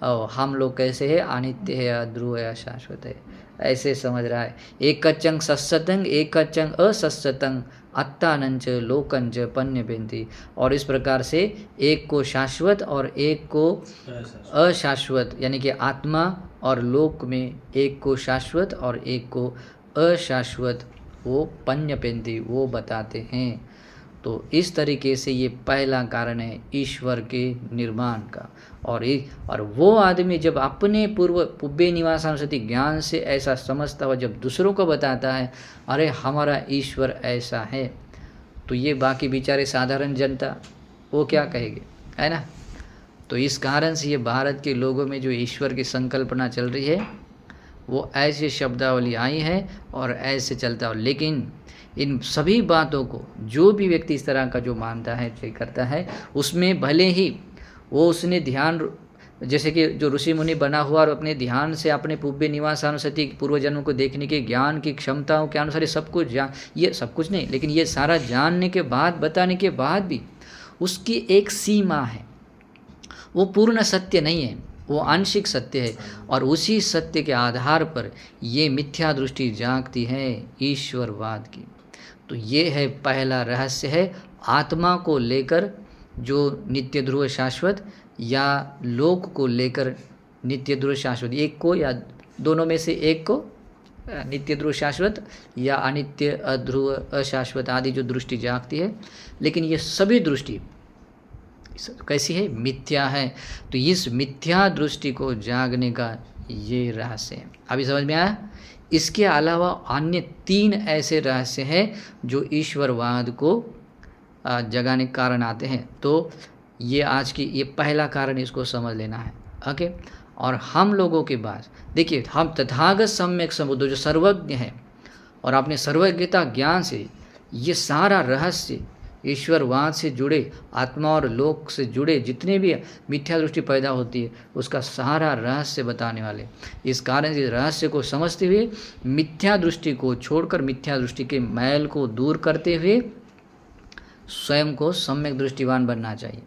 Speaker 1: और हम लोग कैसे है, अनित्य है, अध्रुव है, अशाश्वत है, ऐसे समझ रहा है। एकचंग सत्सतंग एकचंग असत्सतंग अत्तानंच लोकंच पन्य बेंती, और इस प्रकार से एक को शाश्वत और एक को अशाश्वत, यानी कि आत्मा और लोक में एक को शाश्वत और एक को अशाश्वत, वो पन्य पेंती वो बताते हैं। तो इस तरीके से ये पहला कारण है ईश्वर के निर्माण का। और वो आदमी जब अपने पुब्बे निवासानुसति ज्ञान से ऐसा समझता हुआ जब दूसरों को बताता है, अरे हमारा ईश्वर ऐसा है, तो ये बाकी बेचारे साधारण जनता वो क्या कहेंगे, है ना। तो इस कारण से ये भारत के लोगों में जो ईश्वर की संकल्पना चल रही है वो ऐसे शब्दावली आई है और ऐसे चलता हो। लेकिन इन सभी बातों को जो भी व्यक्ति इस तरह का जो मानता है, जो करता है, उसमें भले ही वो उसने ध्यान, जैसे कि जो ऋषि मुनि बना हुआ और अपने ध्यान से अपने पुब्बे निवासानुसति पूर्व जन्म को देखने के ज्ञान की क्षमताओं के अनुसार सब कुछ ये सब कुछ नहीं, लेकिन ये सारा जानने के बाद, बताने के बाद भी उसकी एक सीमा है, वो पूर्ण सत्य नहीं है, वो आंशिक सत्य है। और उसी सत्य के आधार पर ये मिथ्या दृष्टि जागती है ईश्वरवाद की। तो ये है पहला रहस्य है, आत्मा को लेकर जो नित्य ध्रुव शाश्वत या लोक को लेकर नित्य ध्रुव शाश्वत, एक को या दोनों में से एक को नित्य ध्रुव शाश्वत या अनित्य अध्रुव अशाश्वत आदि जो दृष्टि जागती है, लेकिन ये सभी दृष्टि कैसी है? मिथ्या है। तो इस मिथ्या दृष्टि को जागने का ये रहस्य है। अभी समझ में आया? इसके अलावा अन्य 3 ऐसे रहस्य हैं जो ईश्वरवाद को जगाने के कारण आते हैं। तो ये आज की ये पहला कारण, इसको समझ लेना है। ओके। और हम लोगों के पास देखिए, हम तथागत सम्यक संबुद्ध जो सर्वज्ञ है और अपने सर्वज्ञता ज्ञान से ये सारा रहस्य ईश्वरवाद से जुड़े, आत्मा और लोक से जुड़े जितने भी मिथ्या दृष्टि पैदा होती है उसका सारा रहस्य बताने वाले। इस कारण से रहस्य को समझते हुए मिथ्या दृष्टि को छोड़कर मिथ्या दृष्टि के मैल को दूर करते हुए स्वयं को सम्यक दृष्टिवान बनना चाहिए।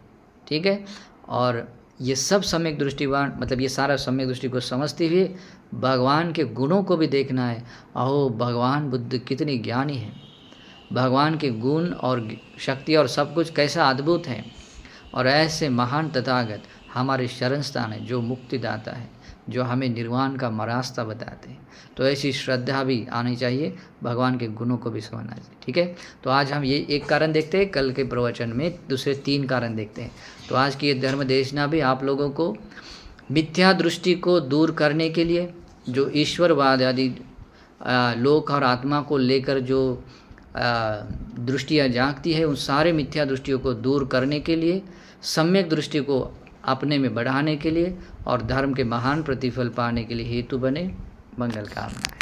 Speaker 1: ठीक है। और ये सब सम्यक दृष्टिवान मतलब ये सारा सम्यक दृष्टि को समझते हुए भगवान के गुणों को भी देखना है। अहो भगवान बुद्ध कितने ज्ञानी हैं, भगवान के गुण और शक्ति और सब कुछ कैसा अद्भुत है। और ऐसे महान तथागत हमारे शरण स्थान है जो मुक्तिदाता है, जो हमें निर्वाण का रास्ता बताते हैं। तो ऐसी श्रद्धा भी आनी चाहिए, भगवान के गुणों को भी समझना चाहिए। ठीक है। तो आज हम ये एक कारण देखते हैं, कल के प्रवचन में दूसरे 3 कारण देखते हैं। तो आज की ये धर्म देशना भी आप लोगों को मिथ्या दृष्टि को दूर करने के लिए, जो ईश्वरवाद आदि लोक और आत्मा को लेकर जो दृष्टियाँ जागती है, उन सारे मिथ्या दृष्टियों को दूर करने के लिए, सम्यक दृष्टि को अपने में बढ़ाने के लिए और धर्म के महान प्रतिफल पाने के लिए हेतु बने। मंगल कामनाएं।